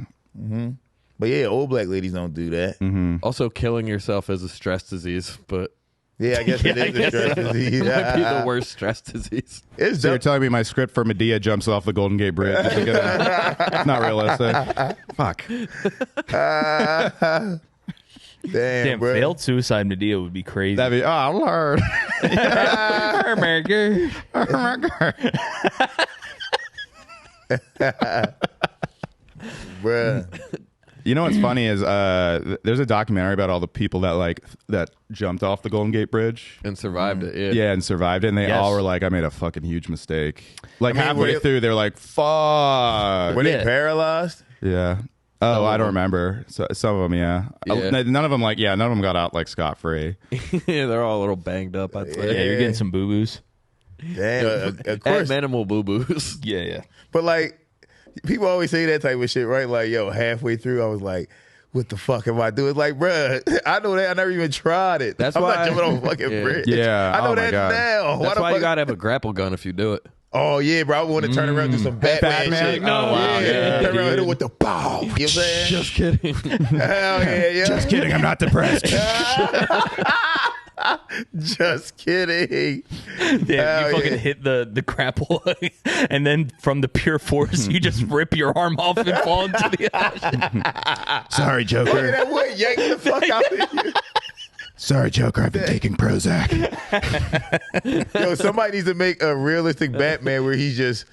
But yeah, old black ladies don't do that. Also, killing yourself is a stress disease, but Yeah, I guess it is a stress disease. it might be the worst stress disease. It's So you're dumb. telling me my script for Medea jumps off the Golden Gate Bridge? It's not realistic. Fuck. Damn, bro. failed suicide Medea would be crazy. That'd be, oh, Lord. Bruh. You know what's funny is there's a documentary about all the people that jumped off the Golden Gate Bridge. And survived it. Yeah. Yeah, and survived it. And they Yes. all were like, I made a fucking huge mistake. Like mean, halfway were- through, they're like, fuck. Were Yeah. they paralyzed? Yeah. Oh, I don't remember. So, some of them, yeah. Yeah. None of them, none of them got out like scot free. Yeah, they're all a little banged up, I'd say. yeah, you're getting some boo boos. Damn, of At course. minimal boo-boos. Yeah. But like, people always say that type of shit, right? Like, yo, halfway through, I was like, what the fuck am I doing? Like, bruh, I know that. I never even tried it. That's I'm why- not jumping on a fucking Yeah. bridge. Yeah. I know Oh my that God. now. That's the why you fuck- gotta have a grapple gun if you do it. Oh, yeah, bro. I want to turn around and do some Batman, Batman? shit. Oh, wow. Yeah, Turn around and hit dude. it with the bow. You know what I'm saying? Just kidding. Hell yeah. Just kidding. I'm not depressed. Just kidding. Damn, Hell you fucking yeah. hit the grapple, and then from the pure force, you just rip your arm off and fall into the ocean. Sorry, Look at Joker. that wood yanking the fuck out of you. Sorry, Joker. I've been taking Prozac. Yo, somebody needs to make a realistic Batman where he's just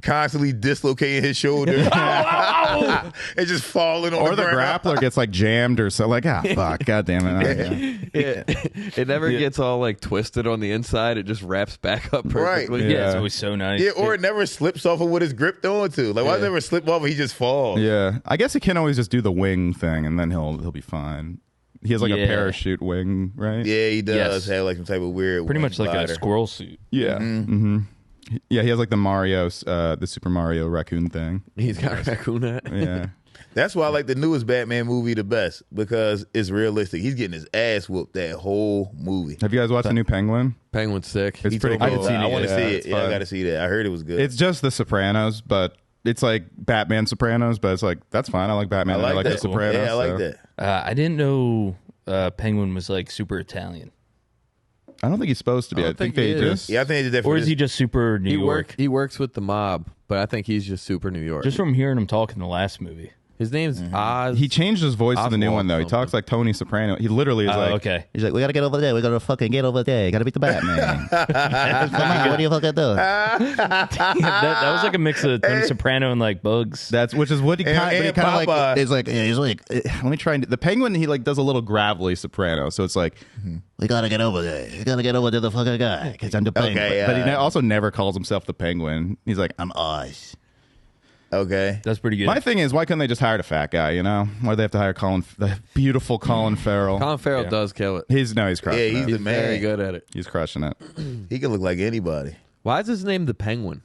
constantly dislocating his shoulder and just falling on Or the ground. grappler gets like jammed or so. Like, fuck. God damn it. It never gets all like twisted on the inside. It just wraps back up perfectly. Right. Yeah, it's Yeah. always so nice. Yeah, or it never slips off of what it's gripped onto. Like, why does it never slip off and he just falls? Yeah. I guess he can always just do the wing thing and then he'll be fine. He has like a Yeah. parachute wing, right? Yeah, he does Yes. have like some type of weird Pretty wing much like glider. a squirrel suit. Yeah. Mm-hmm. Yeah, he has like the the Super Mario raccoon thing. He's got a raccoon hat. Yeah. That's why I like the newest Batman movie the best, because it's realistic. He's getting his ass whooped that whole movie. Have you guys watched the new Penguin? Penguin's sick. It's He pretty told me cool. about it. I want to Yeah, see it. it's Yeah, I fun. got to see that. I heard it was good. It's just The Sopranos, but it's like Batman Sopranos, but it's like, that's fine. I like Batman. I and like The that. Sopranos. Yeah, I like so. that. I didn't know Penguin was like super Italian, I don't think he's supposed to be. I I don't think think he they is. just. Yeah, I think they did that for or is this. he just super New York? He works with the mob, but I think he's just super New York. Just from hearing him talk in the last movie. His name's Oz. He changed his voice to the new Oswald one, though. He something. talks like Tony Soprano. He literally is like, okay. He's like, we gotta get over there. We gotta fucking get over there. Gotta beat the Batman. Come on, what do you fucking do? that was like a mix of Tony Soprano and like Bugs. that's which is what he And- kind of and like. Popeye. It's like he's like, let me try and the Penguin. He like does a little gravelly soprano, so it's like, We gotta get over there. We gotta get over to the fucking guy. Cause I'm the Penguin. Okay, but he also never calls himself the Penguin. He's like, I'm Oz. Okay. That's pretty good. my thing is, why couldn't they just hire a fat guy? You know, why do they have to hire the beautiful Colin Farrell? Colin Farrell does kill it. He's Yeah, crushing he's it. the He's man. very good at it. He's crushing it. He can look like anybody. Why is his name the Penguin?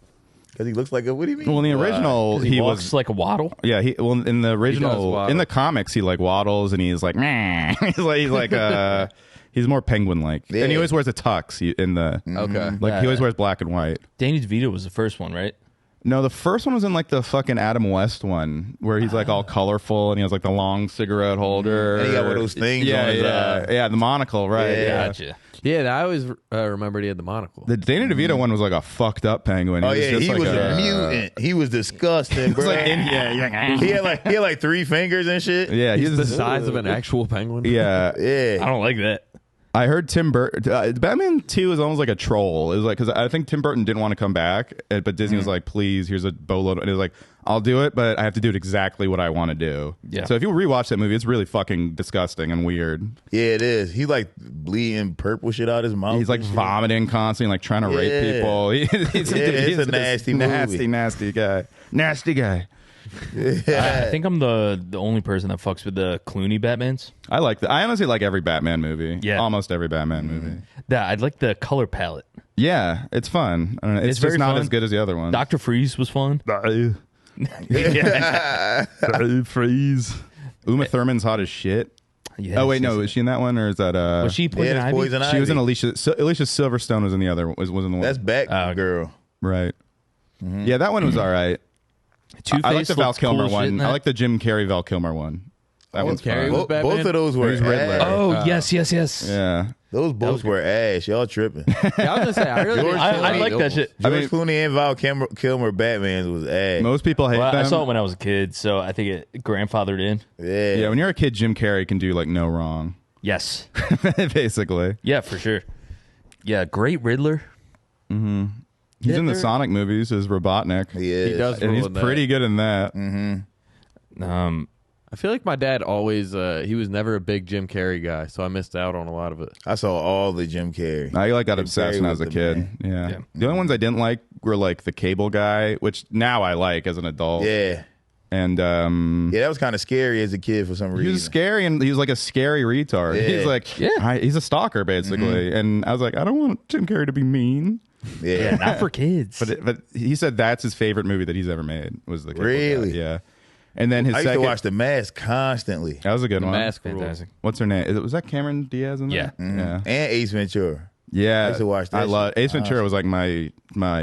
Because he looks like a, what do you mean? Well, in the original, he he walks was like a waddle. yeah. In the original, waddle. in the comics, he like waddles and he's like, meh. He's more penguin like, Yeah. and he always wears a tux. In the Okay. like, he always wears black and white. Danny DeVito was the first one, right? No, the first one was in like the fucking Adam West one where he's like all colorful and he has like the long cigarette holder. And he got one of those things Yeah, on his yeah, the monocle, right? Yeah. Yeah. Gotcha. Yeah, I always remembered he had the monocle. The Danny DeVito one was like a fucked up penguin. Oh, yeah. just He like was a mutant. He was disgusting, bro. he had like 3 fingers and shit. Yeah, He's the size of an actual penguin. Yeah, Yeah. I don't like that. I heard Tim Burton. Batman 2 is almost like a troll. It was like, because I think Tim Burton didn't want to come back, but Disney was like, please, here's a boatload. And it was like, I'll do it, but I have to do it exactly what I want to do. Yeah. So if you rewatch that movie, it's really fucking disgusting and weird. Yeah, it is. He like bleeding purple shit out his mouth. He's like and shit. vomiting constantly, like trying to rape Yeah. people. He's it's a nasty movie. nasty guy. Nasty guy. I think I'm the only person that fucks with the Clooney Batmans. I like that. I honestly like every Batman movie. Yeah. Almost every Batman movie. That I'd like the color palette. Yeah, it's fun. I don't know, it's It's just very not fun. as good as the other one. Dr. Freeze was fun. Freeze. Uma Thurman's hot as shit. Yeah, Oh wait, no, she's- is she in that one or is that Was she Yeah, Poison it's Ivy? Poison She was in Ivy. Alicia Silverstone was in the other was in the one. That's Bat Girl. right. Yeah, that one was all right. I like the Val Kilmer one. I like the Jim Carrey Val Kilmer one. That one's Carrey fun. was Batman? Both of those were He's Riddler. ass. Oh, yes. Yeah. Those both were ass. Y'all tripping. Yeah, I was gonna say I really didn't I hate like that those. shit. George Clooney and Val Kilmer Batman's was ass. Most people hate Well, them. I saw it when I was a kid, so I think it grandfathered in. Yeah. When you're a kid, Jim Carrey can do like no wrong. Yes. Basically. Yeah, for sure. Yeah, great Riddler. He's in the Sonic movies as Robotnik. He is. He does And he's rule in pretty that. good in that. I feel like my dad always he was never a big Jim Carrey guy, so I missed out on a lot of it. I saw all the Jim Carrey. I got Jim obsessed Carrey when I was a the kid. man. Yeah. The only ones I didn't like were like the Cable Guy, which now I like as an adult. Yeah. And Yeah, that was kind of scary as a kid for some reason. he was scary, and he was like a scary retard. Yeah. He's like, he's a stalker basically. And I was like, I don't want Jim Carrey to be mean. Yeah. Not for kids. But he said that's his favorite movie that he's ever made was the Cable Really? Guy. Yeah. And then his I used second to watch The Mask constantly. that was a good one. Mask rule. Fantastic. What's her name? Was that Cameron Diaz in Yeah. that? Yeah. And Ace Ventura. Yeah, I used to watch that I love shit. Ace Ventura was like my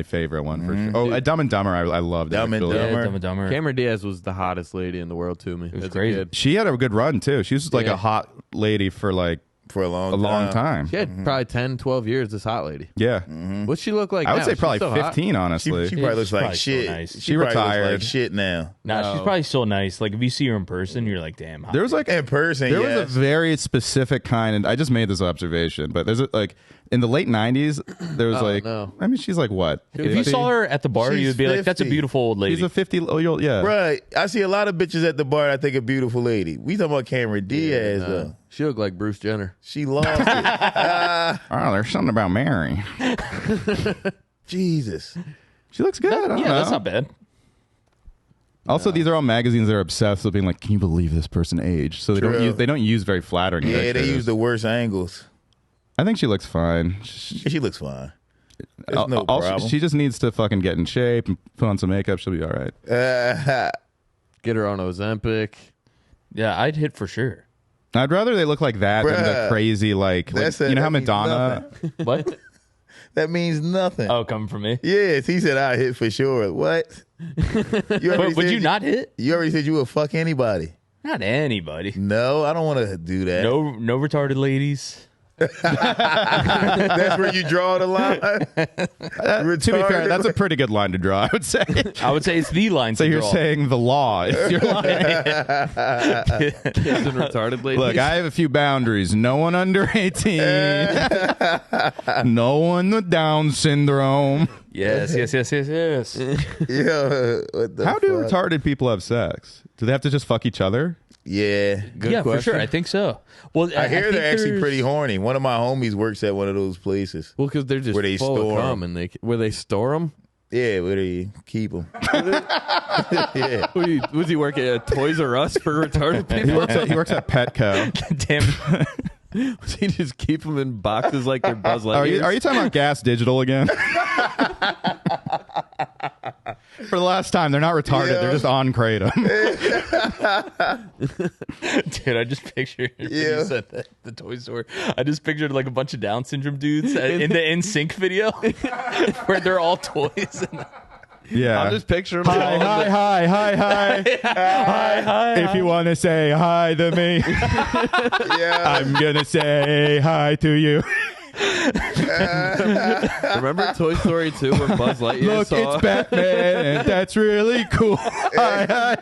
favorite one for sure. Oh, Dumb and Dumber, I loved. Dumb and actually. Dumber. Yeah, Dumb and Dumber. Cameron Diaz was the hottest lady in the world to me. It was as crazy. A kid. She had a good run too. She was like Yeah. a hot lady for like For a long a long time. She had probably 10, 12 years. This hot lady. Yeah, What's she look like? I would now? say She's probably still hot? 15. Honestly, She probably looks She's like probably so shit. nice. She probably retired. looks like shit now. Nah, she's probably so nice. Like if you see her in person, you're like, damn. Hot. there was like In person, there yes. was a very specific kind, and I just made this observation, but there's like in the late 90s, there was like, no. I mean, she's like what? if you 50? saw her at the bar, She's you'd be like, that's a 50. beautiful old lady. She's a 50-year-old, yeah. Right. I see a lot of bitches at the bar I think a beautiful lady. We talking about Cameron Diaz, though. She looked like Bruce Jenner. She lost it. Oh, there's something about Mary. Jesus. She looks good. I don't yeah, know. that's not bad. Also, these are all magazines that are obsessed with being like, can you believe this person aged? So True. they don't use very flattering Yeah, pictures. they use the worst angles. I think she looks fine. She looks fine. There's no problem. She just needs to fucking get in shape and put on some makeup. She'll be all right. Get her on Ozempic. Yeah, I'd hit for sure. I'd rather they look like that than the Bruh. crazy like That's you know how that means Madonna. nothing. What? That means nothing. Oh, coming from me. Yes, he said I hit for sure. What? You already But would said you not hit? You already said you would fuck anybody. Not anybody. No, I don't want to do that. No retarded ladies. That's where you draw the line. To be fair, that's a pretty good line to draw. I would say. I would say it's the line. So to you're draw. saying the law is your line. Kids and retarded ladies. Look, I have a few boundaries. No one under 18. No one with Down syndrome. Yes. Yeah, what the How do fuck? retarded people have sex? Do they have to just fuck each other? Yeah. Yeah, for sure. I think so. Well, I hear think they're actually there's- pretty horny. One of my homies works at one of those places. Well, because they're just Where they full store of cum, and where they store them. Yeah, where they keep them. Yeah. Was he working at Toys R Us for retarded He people? works at Petco. Damn. Was he just keep them in boxes like they're Buzz Are Lightyears? you talking about Gas Digital again? For the last time, they're not retarded. Yeah. They're just on kratom. Dude, I just pictured when Yeah. you said that, the toy store. I just pictured like a bunch of Down syndrome dudes in the NSYNC video where they're all toys. And Yeah. I'm just picturing them. Hi, all hi, the- hi, hi, hi. hi. If you want to say hi to me, Yeah. I'm going to say hi to you. Remember Toy Story 2 where Buzz Lightyear Look, saw it's Batman, and that's really cool. Hi, hi.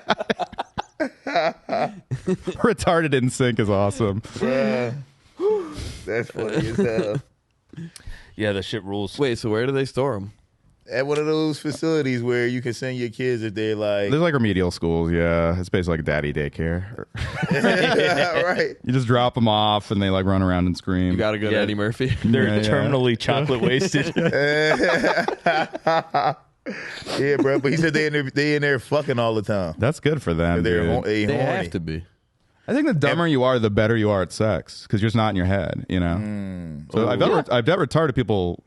Retarded in sync is awesome. Bruh. That's funny as hell. Yeah, the shit rules. Wait, so where do they store them? At one of those facilities where you can send your kids if they're like, There's like remedial schools, yeah. It's basically like daddy daycare. right. You just drop them off, and they like run around and scream. You got to go to Eddie Murphy. They're Yeah, yeah. terminally chocolate wasted. Yeah, bro. But he said they in there fucking all the time. That's good for them. They're Dude. they They horny. have to be. I think the dumber you are, the better you are at sex, because you're just not in your head, you know. So I bet retarded people.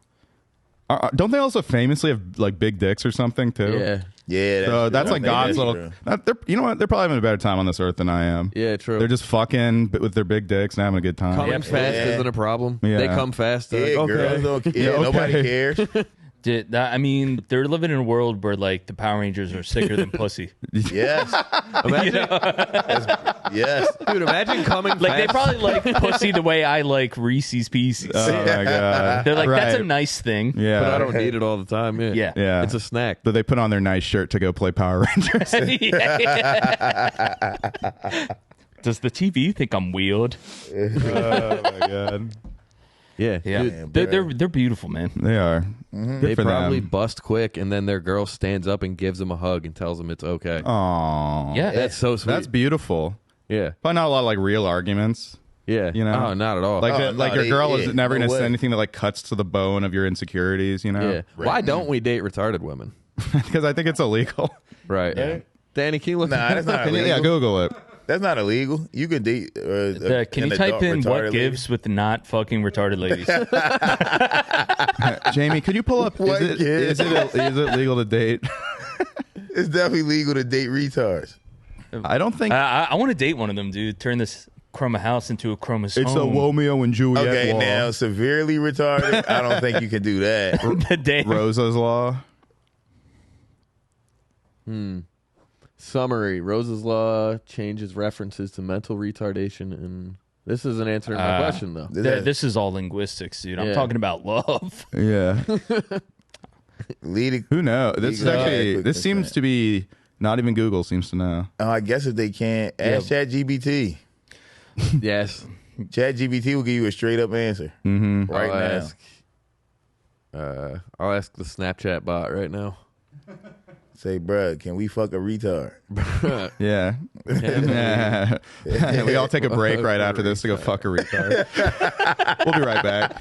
Don't they also famously have like big dicks or something too? Yeah. Yeah, So that's like God's little. true. You know what? They're probably having a better time on this earth than I am. Yeah, true. They're just fucking with their big dicks and having a good time. Coming Yeah. fast Yeah. isn't a problem. Yeah. They come fast. Yeah, They're like, okay. girls don't. Yeah, Yeah, nobody okay. cares. I mean, they're living in a world where like the Power Rangers are sicker than pussy. Yes. Imagine, Yes. dude, imagine coming Like they fast. probably like pussy the way I like Reese's Pieces. Oh my god. They're like, that's a Right. nice thing. Yeah. But I don't need it all the time. Yeah. Yeah. Yeah. It's a snack. But they put on their nice shirt to go play Power Rangers. Does the TV think I'm weird? Oh my god. Yeah. Yeah, Dude, they're beautiful, man. They are. Mm-hmm. Good they for probably them. bust quick, and then their girl stands up and gives them a hug and tells them it's okay. Aw. Yeah, That's so sweet. That's beautiful. yeah. Probably not a lot of like real arguments. Yeah. You know? Oh, not at all. Like Oh, that, like no, your girl is never no going to way. say anything that like cuts to the bone of your insecurities, you know? yeah. Why don't we date retarded women? Because I think it's illegal. Right. Yeah. Danny, can you look? Nah, that's not Can you- illegal. yeah, Google it. That's not illegal. You can date. Can you type in what gives with the not fucking retarded ladies? Jamie, could you pull up? What Is it legal to date? It's definitely legal to date retards. I don't think I want to date one of them, dude. Turn this chroma house into a chromosome. it's a Romeo and Juliet Okay, law. now severely retarded. I don't think you can do that. the day. Rosa's law. Summary: Rose's law changes references to mental retardation, and this isn't answering my question though. This is all linguistics, dude. I'm Yeah. talking about love. Yeah. Leading. Who knows? This is Legal actually. adequate This seems consent. to be not even Google seems to know. I guess if they can't, ask ChatGPT. Yes. ChatGPT will give you a straight up answer right now. I'll ask the Snapchat bot right now. Say, bruh, can we fuck a retard? Yeah. Yeah. We all take a break right after this to go fuck a retard. We'll be right back.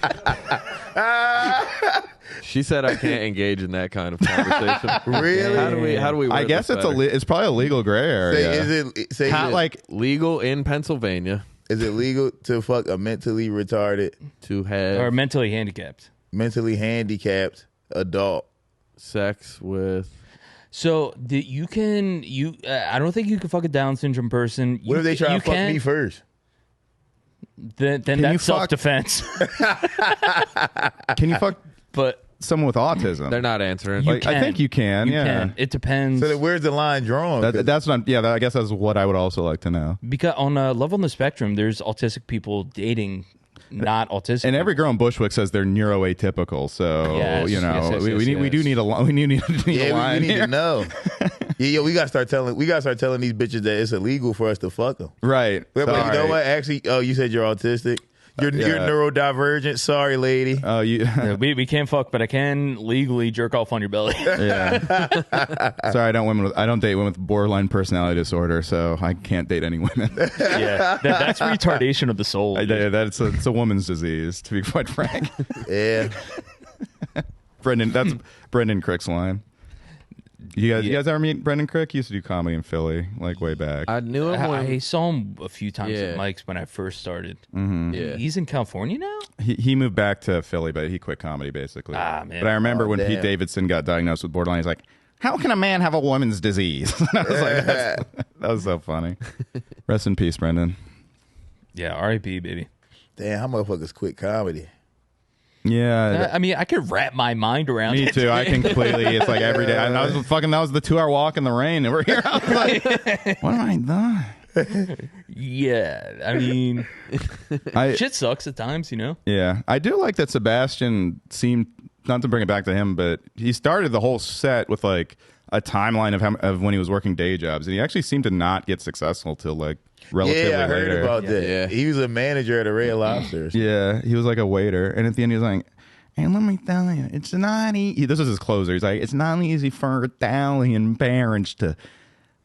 She said I can't engage in that kind of conversation. Really? How do we? I word guess this it's better? it's probably a legal gray Say, area. is Not like legal in Pennsylvania is it legal to fuck a mentally retarded, to have Or mentally handicapped. mentally handicapped adult? sex with. So you can I don't think you can fuck a Down syndrome person. What if they try to fuck me first? Then you that's fuck- self defense. can you fuck But someone with autism? They're not answering. you Like, can. I think you can. You yeah. can. It depends. So then where's the line drawn? That's not. Yeah. I guess that's what I would also like to know. Because on Love on the Spectrum, there's autistic people dating not autistic. And every girl in Bushwick says they're neuroatypical. So Yes, you know, yes, we yes. do need a we need a yeah, line we need here. to know. Yeah, we gotta start telling these bitches that it's illegal for us to fuck them. Right. But you know Sorry. what? Actually, you said you're autistic. You're neurodivergent. Sorry, lady. Oh, you. we can't fuck, but I can legally jerk off on your belly. Yeah. Sorry, I don't date women with borderline personality disorder, so I can't date any women. Yeah, that's retardation of the soul. dude. It's a woman's disease, to be quite frank. Yeah. Brendan, that's Brendan Crick's line. You guys ever meet Brendan Crick? He used to do comedy in Philly, like way back. I knew him when. I saw him a few times Yeah. at Mike's when I first started. Yeah. He's in California now? He moved back to Philly, but he quit comedy basically. Ah, man. But I remember when Pete damn. Davidson got diagnosed with borderline, he's like, "How can a man have a woman's disease?" I was like, that was so funny. Rest in peace, Brendan. Yeah, R.I.P., baby. Damn, how motherfuckers quit comedy? Yeah. I mean, I could wrap my mind around Me it. too. I completely. It's like every day. And that was the 2-hour walk in the rain, and we're here. I was like, what have I done? Yeah, I mean, shit sucks at times, you know? Yeah, I do like that Sebastian seemed, not to bring it back to him, but he started the whole set with like a timeline of when he was working day jobs, and he actually seemed to not get successful till like relatively Yeah, I heard later. about that. Yeah. He was a manager at a Red Lobster. Yeah, he was like a waiter, and at the end he was like, "And let me tell you, it's not easy." This was his closer. He's like, "It's not easy for Italian parents to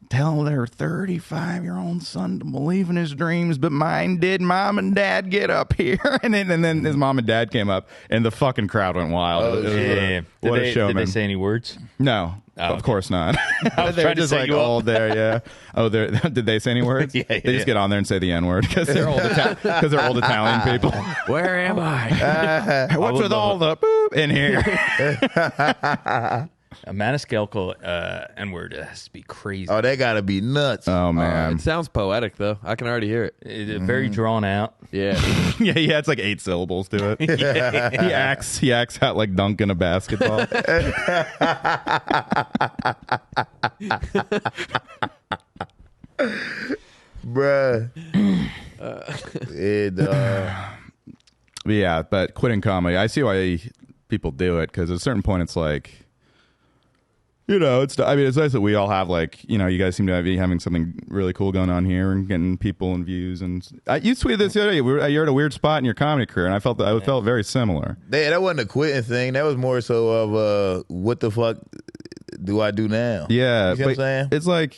tell their 35-year-old son to believe in his dreams, but mine did. Mom and Dad, get up here." And then his mom and dad came up, and the fucking crowd went wild. Oh, It was Yeah. what Did a they showman. say any words? No, Oh, of course not. was They're trying to just set like you up. all there. Yeah. Oh, did they say any words? Yeah, They yeah. just get on there and say the N word because they're old Italian people. Where am I? What's with all the boop in here? A Maniscalco N-word has to be crazy. Oh, that gotta be nuts. Oh man. It sounds poetic though. I can already hear it. Very drawn out. Yeah. Yeah, he adds like 8 syllables to it. He acts out like dunking a basketball. Bruh. Yeah, but quitting comedy, I see why people do it, because at a certain point it's like, it's nice that we all have like, you guys seem to be having something really cool going on here and getting people and views. And you tweeted this the other day. You're at a weird spot in your comedy career, and I felt very similar. That wasn't a quitting thing. That was more so of what the fuck do I do now? Yeah, you see what I'm saying? It's like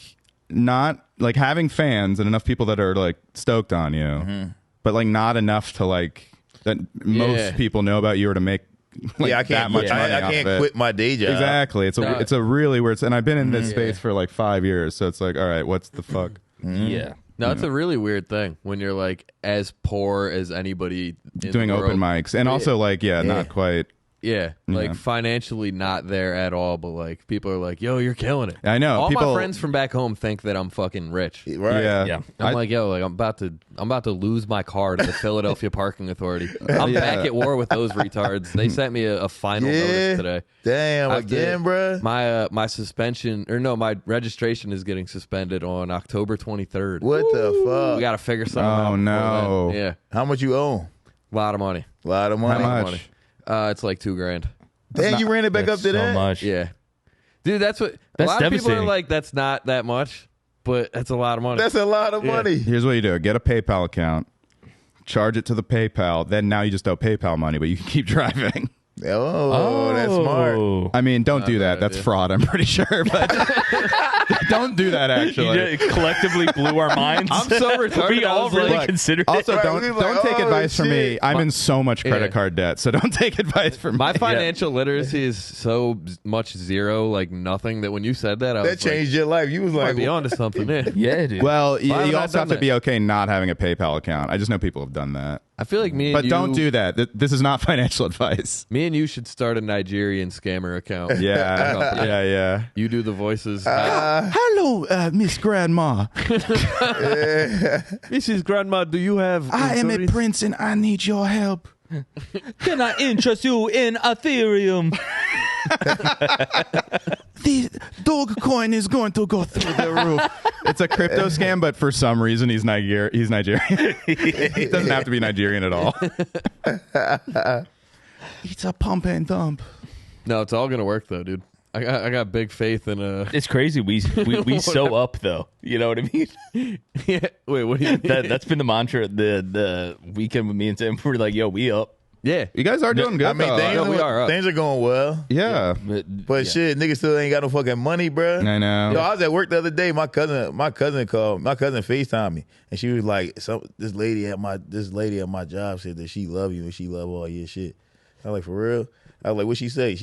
not like having fans and enough people that are like stoked on you, but like not enough to like that most people know about you or to make like I can't. that much money. I can't quit my day job. Exactly. It's a really weird. And I've been in this space for like 5 years, so it's like, all right, what's the fuck? Yeah. No, it's a really weird thing when you're like as poor as anybody in Doing the world. open mics, and also like not quite. Yeah, like financially not there at all, but like people are like, "Yo, you're killing it." I know. All people, my friends from back home think that I'm fucking rich. Right. Yeah. I'm like, "Yo, like I'm about to lose my car to the Philadelphia Parking Authority. I'm back at war with those retards. They sent me a final notice today. Damn, again, bro. My suspension my registration is getting suspended on October 23rd. What the fuck? We got to figure something out. Oh before no. then. Yeah, How much you owe? a lot of money. A lot of money. How much? Money. It's like $2,000. Damn, you ran it back up to so that? much. Yeah, dude, that's what That's a lot of people are devastating. like. That's not that much, but that's a lot of money. That's a lot of money. Here's what you do: get a PayPal account, charge it to the PayPal. Then now you just owe PayPal money, but you can keep driving. Oh, that's smart. I mean, don't do that. bad That's idea. fraud. I'm pretty sure, but don't do that. Actually, You just collectively blew our minds. I'm so retarded. We all I was really like- considered also it. don't we were don't like, take oh, advice from me. shit. I'm in so much credit Yeah. card debt, so don't take advice from My me. financial literacy is so much zero, like nothing, that when you said that, I That was changed your life. You was like, like, might be onto something. Yeah. Yeah, dude. Well, you haven't I also have done to be that? okay not having a PayPal account. I just know people have done that, I feel like me and but you, don't do that. This is not financial advice. Me and you should start a Nigerian scammer account. Yeah, yeah. You do the voices. Hello, Miss Grandma. Mrs. Grandma, do you have? I am a insurance? prince and I need your help. Can I interest you in Ethereum? The Dogecoin is going to go through the roof. It's a crypto scam, but for some reason he's Nigerian. He doesn't have to be Nigerian at all. It's a pump and dump. No, it's all gonna work though, dude. I got big faith in It's crazy. We sew up though. You know what I mean? Yeah. Wait, what do you mean? That's been the mantra. The weekend with me and Tim, we're like, yo, we up. Yeah. You guys are doing good. I mean, though. we are up. things are going well. Yeah, But shit, niggas still ain't got no fucking money, bro. I know. Yo, I was at work the other day. My cousin called. My cousin FaceTimed me, and she was like, "This lady at my job said that she love you and she love all your shit." I was like, "For real?" I was like, "What she say?"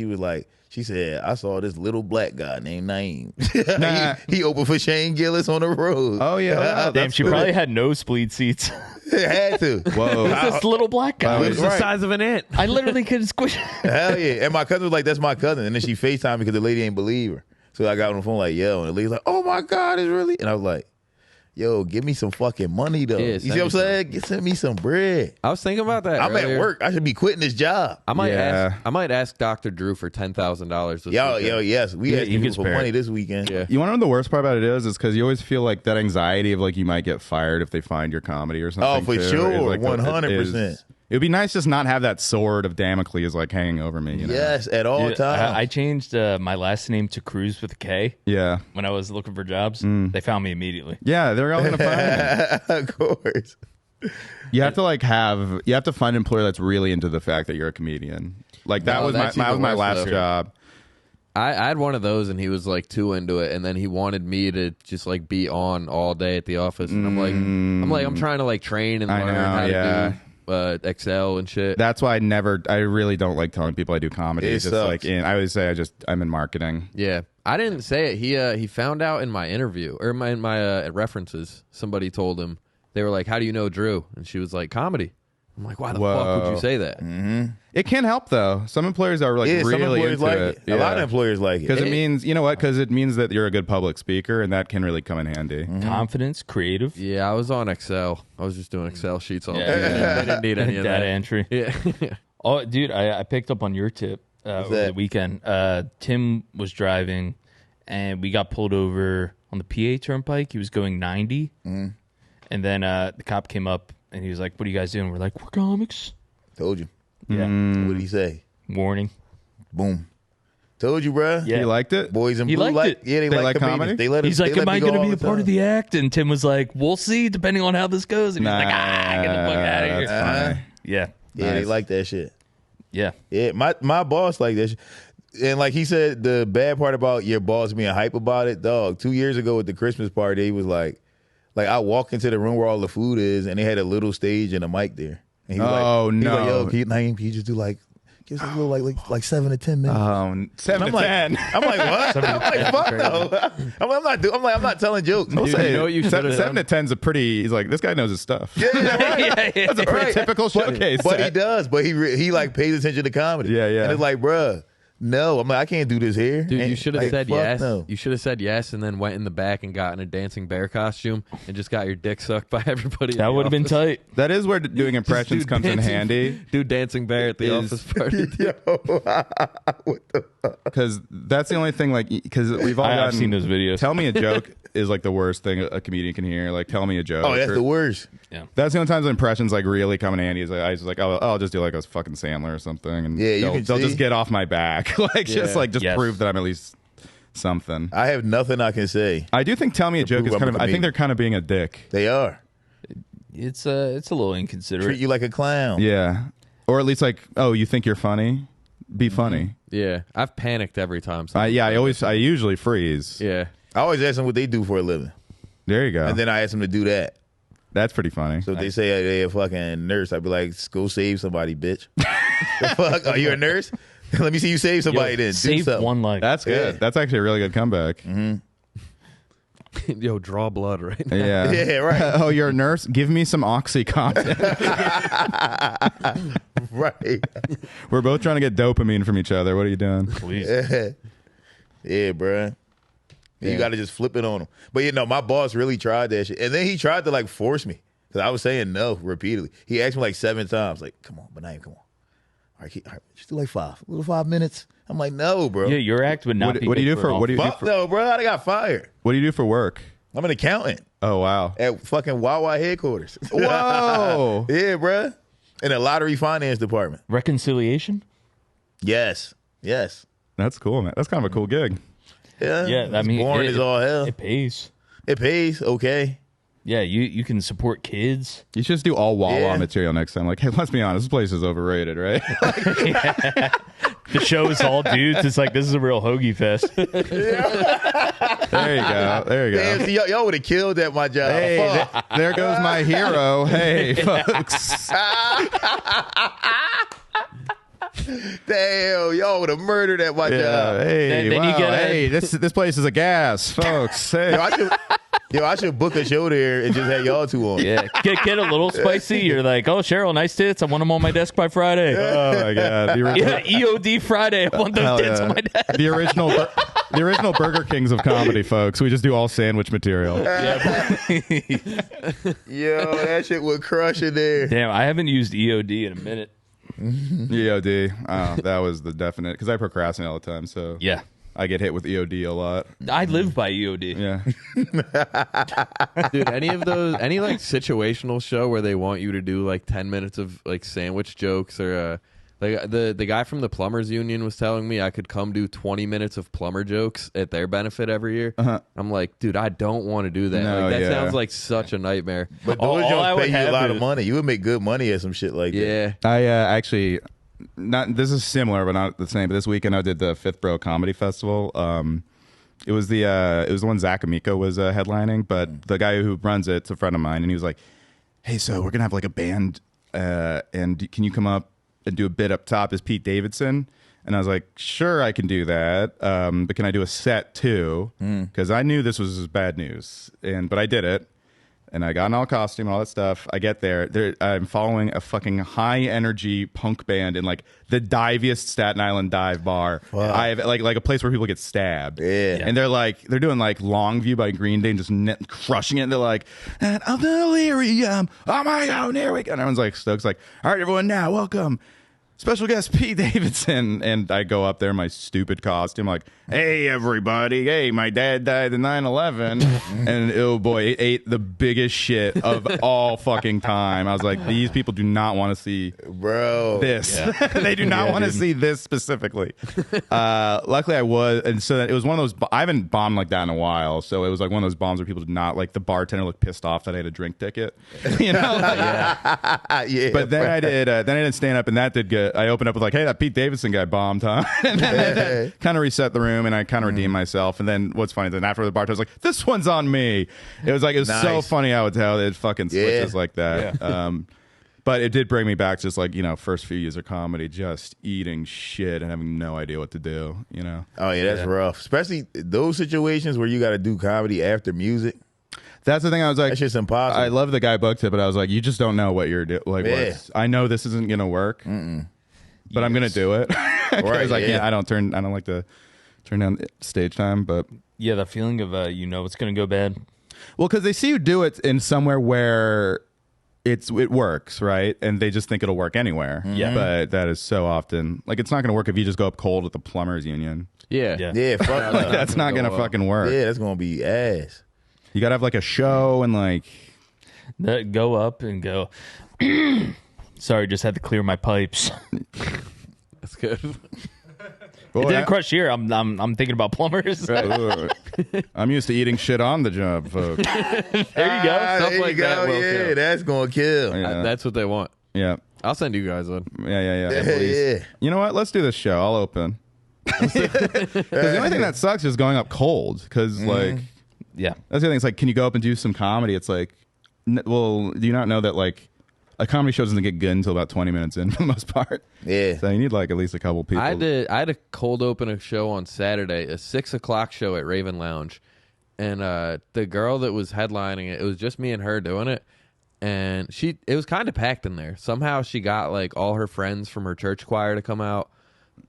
She said, "I saw this little black guy named Naeem. Nah. he opened for Shane Gillis on the road. Oh yeah. Damn, she probably had nosebleed seats. Had to. Whoa. This little black guy. It was the Right. size of an ant. I literally couldn't squish. Hell yeah. And my cousin was like, "That's my cousin." And then she FaceTimed me because the lady ain't believe her. So I got on the phone like, "Yo," and the lady's like, "Oh my God, it's really?" And I was like, "Yo, give me some fucking money though." Yeah, You see send what I'm me saying? Send me some bread. I was thinking about that. I'm earlier. at work. I should be quitting this job. I might Yeah. ask Dr. Drew for $10,000. Yo, yes. We Yeah, asking you people can for spare money it. this weekend. Yeah. You want to know the worst part about it is because you always feel like that anxiety of like you might get fired if they find your comedy or something. Oh, for too, sure. is, like, 100%. It would be nice just not have that sword of Damocles like hanging over me. You know? Yes, at all Dude, times. I changed my last name to Cruz with a K Yeah. when I was looking for jobs. They found me immediately. Yeah, they're all gonna find of course. you. You have to find an employer that's really into the fact that you're a comedian. Like that No, was that's my even worse, last though. job. I had one of those, and he was like too into it, and then he wanted me to just like be on all day at the office, and I'm trying to like train and I learn know, how yeah. to do Excel and shit. That's why I really don't like telling people I do comedy. It It's just sucks. like I always say I'm in marketing. Yeah, I didn't say it. He found out in my interview or my references. Somebody told him, they were like, "How do you know Drew?" And she was like, "Comedy." I'm like, why the fuck would you say that? It can help though. Some employers are like Yeah, some really employers into like it. it. A lot of employers like it. Because it means, you know what? Because it means that you're a good public speaker, and that can really come in handy. Confidence, creative, Yeah, I was on Excel. I was just doing Excel sheets all day. Yeah. I didn't need any of data that. entry. Yeah. Oh, dude, I picked up on your tip over that? the weekend. Tim was driving, and we got pulled over on the PA Turnpike. He was going 90, and then the cop came up, and he was like, "What are you guys doing?" We're like, "We're comics." Told you. Yeah. What did he say? Warning. Boom. Told you, bruh. Yeah. You liked it? Boys in He blue liked it. Yeah, they like comedy? comedians. They let us. He's like, they let "Am me I go going to all be a the part of time. the act?" And Tim was like, "We'll see, depending on how this goes." And he was like, "Get the fuck out of here." That's funny. Yeah. Yeah, they Nice. like that shit. Yeah. Yeah, my boss like that. And like he said, the bad part about your boss being hype about it, dog. 2 years ago at the Christmas party, he was like I walk into the room where all the food is, and they had a little stage and a mic there. And he was Oh, he was like, no. yo, can you just do give us a little like 7 to 10 minutes? 7 I'm to like, 10. I'm like, what? I'm like, fuck no. I'm not telling jokes. I'll Dude, say, you know what you should've 7 done? to 10's a pretty. He's like, this guy knows his stuff. Yeah, right. That's a pretty Right. typical showcase. But he set. does. But he like pays attention to comedy. Yeah, yeah. And it's like, bruh, no. I'm like, I can't do this here. Dude, And you should have like, said fuck yes. No. You should have said yes and then went in the back and got in a dancing bear costume and just got your dick sucked by everybody. That would have been tight. That is where doing impressions comes in handy. Do dancing bear at the Is- office party. What the fuck? Because that's the only thing, like, because we've all I've gotten- seen those videos. Tell me a joke is like the worst thing a comedian can hear. Like, tell me a joke. Oh, that's Or- the worst. That's the only times impressions like really come in handy. Is like, I was like, oh, I'll just do like a fucking Sandler or something, and Yeah, you they'll, can they'll see. just get off my back, like just Yes. prove that I'm at least something. I have nothing I can say. I do think tell me a joke prove is I'm kind a of. I think comedian. they're kind of being a dick. They are. It's a little inconsiderate. Treat you like a clown. Yeah, or at least like, oh, you think you're funny? Be funny. Yeah, I've panicked every time. I usually freeze. Yeah. I always ask them what they do for a living. There you go. And then I ask them to do that. That's pretty funny. So if they say they're a fucking nurse, I'd be like, go save somebody, bitch. The fuck? Are you a nurse? Let me see you save somebody then. Do Save something. one life. That's good. Yeah. That's actually a really good comeback. Yo, draw blood right now. Yeah. Yeah, right. Oh, you're a nurse? Give me some OxyContin. Right. We're both trying to get dopamine from each other. What are you doing? Please. Yeah, bruh. Yeah. You got to just flip it on him. But you know, my boss really tried that shit. And then he tried to like force me. Because I was saying no repeatedly. He asked me like 7 times. Like, come on, Benaim, come on. All right, just do like 5. A little 5 minutes. I'm like, no, bro. Yeah, your act would not What- be what do you good do for- all- what do you- Fuck no, bro. I got fired. What do you do for work? I'm an accountant Oh, wow. at fucking Wawa headquarters. Whoa. Yeah, bruh. In a lottery finance department. reconciliation? Yes. Yes. That's cool, man. That's kind of a cool gig. Yeah. Yeah, I It's mean, boring as all hell. It pays. It pays. Okay. Yeah, you can support kids. You should just do all Wawa Yeah. material next time. Like, hey, let's be honest, this place is overrated, right? The show is all dudes. It's like, this is a real hoagie fest. There you go. There you Damn, go. see, y'all would have killed at my job. Hey, Fuck. there goes my hero. Hey, folks. Damn, y'all would have murdered at my Yeah. job. Hey, Then you wow. get a- Hey, this place is a gas, folks. Hey. I should book a show there and just have y'all two on. Yeah, get a little spicy. You're like, oh, Cheryl, nice tits. I want them on my desk by Friday. Oh my god. Yeah, EOD Friday. I want those Hell tits yeah. on my desk. The original Burger Kings of comedy, folks. We just do all sandwich material. Yo, that shit would crush in there. Damn, I haven't used EOD in a minute. EOD. Oh, that was the definite because I procrastinate all the time, so Yeah. I get hit with EOD a lot. I live by EOD. Yeah. Dude, any like situational show where they want you to do like 10 minutes of like sandwich jokes or like the guy from the plumbers union was telling me I could come do 20 minutes of plumber jokes at their benefit every year. I'm like, dude, I don't want to do that. No, like, that yeah. sounds like such a nightmare. But All those I jobs would pay you a have lot is- of money. You would make good money at some shit like that. Yeah. I actually not. This is similar, but not the same. But this weekend I did the Fifth Bro Comedy Festival. It was the one Zach Amico was headlining, but the guy who runs it's a friend of mine, and he was like, "Hey, so we're gonna have like a band, and can you come up and do a bit up top as Pete Davidson?" And I was like, "Sure, I can do that, but can I do a set too?" Because I knew this was bad news, but I did it. And I got in all costume and all that stuff. I get there. I'm following a fucking high energy punk band in like the diviest Staten Island dive bar. I have like a place where people get stabbed. Yeah. And they're doing like Longview by Green Day and just crushing it. And they're like, and I'm delirium. Oh my God, here we go. And everyone's like stoked. Like, all right, everyone, now welcome special guest Pete Davidson. And I go up there in my stupid costume, like, hey, everybody. Hey, my dad died in 9/11. And oh boy, it ate the biggest shit of all fucking time. I was like, these people do not want to see this. They do not want to see this specifically. Luckily, I was. And so it was one of those. I haven't bombed like that in a while. So it was like one of those bombs where people did not, like the bartender looked pissed off that I had a drink ticket. You know? But then I did stand up and that did good. I opened up with like, hey, that Pete Davidson guy bombed, huh? And then kind of reset the room and I kind of redeemed myself. And then what's funny, then after the bartender was like, this one's on me. It was so funny how it fucking switches like that. Yeah. But it did bring me back just like, first few years of comedy, just eating shit and having no idea what to do, Oh, yeah, that's rough. Especially those situations where you got to do comedy after music. That's the thing. I was like, that's just impossible. I love the guy booked it, but I was like, you just don't know what you're doing. Like, I know this isn't going to work. But I'm gonna do it because I don't like to turn down stage time. But yeah, the feeling of it's gonna go bad. Well, because they see you do it in somewhere where it works, right? And they just think it'll work anywhere. Yeah, but that is so often like it's not gonna work if you just go up cold at the plumbers union. Yeah. Fuck like, that's not gonna fucking work. Yeah, that's gonna be ass. You gotta have like a show and like go up and go. Sorry, just had to clear my pipes. That's good. It didn't crush here. I'm thinking about plumbers. I'm used to eating shit on the job, folks. There you go. Stuff like that will kill. That's gonna kill. That's what they want. Yeah. I'll send you guys one. Yeah. You know what? Let's do this show. I'll open. Because the only thing that sucks is going up cold. Because that's the other thing. It's like, can you go up and do some comedy? It's like, well, do you not know that like a comedy show doesn't get good until about 20 minutes in for the most part. Yeah. So you need like at least a couple people. I had a cold open a show on Saturday, a 6:00 show at Raven Lounge. And the girl that was headlining it was just me and her doing it. And it was kind of packed in there. Somehow she got like all her friends from her church choir to come out.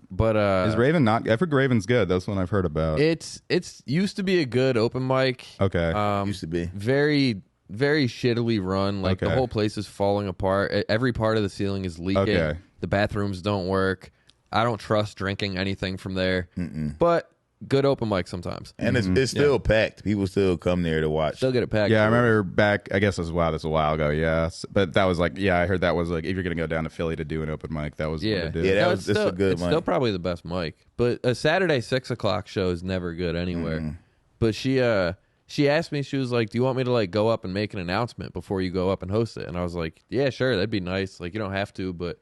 But is Raven not? I've heard Raven's good. That's one I've heard about. It's used to be a good open mic. Okay. Used to be. Very, very shittily run. Like the whole place is falling apart. Every part of the ceiling is leaking. Okay. The bathrooms don't work. I don't trust drinking anything from there. But good open mic sometimes. And it's still packed. People still come there to watch. Still get it packed. Yeah, I remember back, I guess that's a while ago, yeah. But that was like, I heard that was like, if you're going to go down to Philly to do an open mic, that was what to do. Yeah, it's a good It's mic. still probably the best mic. But a Saturday 6:00 show is never good anywhere. But she asked me, she was like, do you want me to like go up and make an announcement before you go up and host it? And I was like, yeah, sure, that'd be nice. Like, you don't have to, but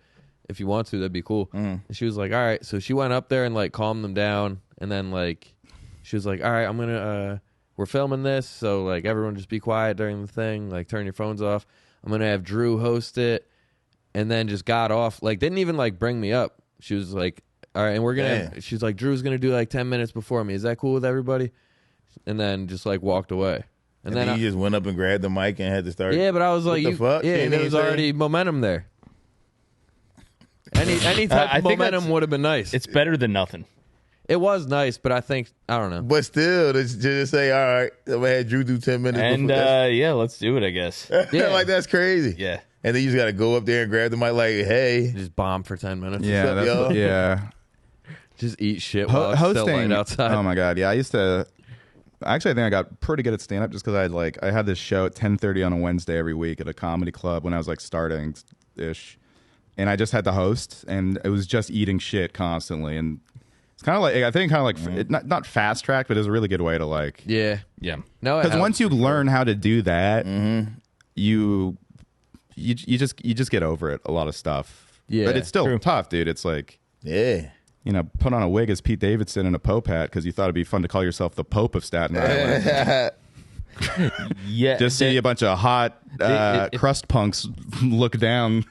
if you want to, that'd be cool. And she was like, all right. So she went up there and like calmed them down. And then like, she was like, all right, I'm going to, we're filming this. So like everyone just be quiet during the thing. Like turn your phones off. I'm going to have Drew host it. And then just got off. Like didn't even like bring me up. She was like, all right. And we're going to, she's like, Drew's going to do like 10 minutes before me. Is that cool with everybody? And then just like walked away. And then you just went up and grabbed the mic and had to start. Yeah, but I was like, fuck? Yeah, there was already momentum there. Any type of momentum would have been nice. It's better than nothing. It was nice, but I don't know. But still, just say, all right, I'm going to have Drew do 10 minutes. And let's do it, I guess. Yeah. Like that's crazy. Yeah. And then you just got to go up there and grab the mic like, hey. Just bomb for 10 minutes. Yeah, yeah. Just eat shit while it's still light outside. Oh my God. Yeah, I used to. Actually, I think I got pretty good at stand up just because I had this show at 10:30 on a Wednesday every week at a comedy club when I was like starting ish, and I just had to host, and it was just eating shit constantly, and it's kind of like not fast track, but it's a really good way to like yeah no, because once you learn how to do that, you just get over it a lot of stuff. Yeah, but it's still tough, dude. It's like put on a wig as Pete Davidson and a Pope hat because you thought it'd be fun to call yourself the Pope of Staten Island. Just see a bunch of hot crust punks look down.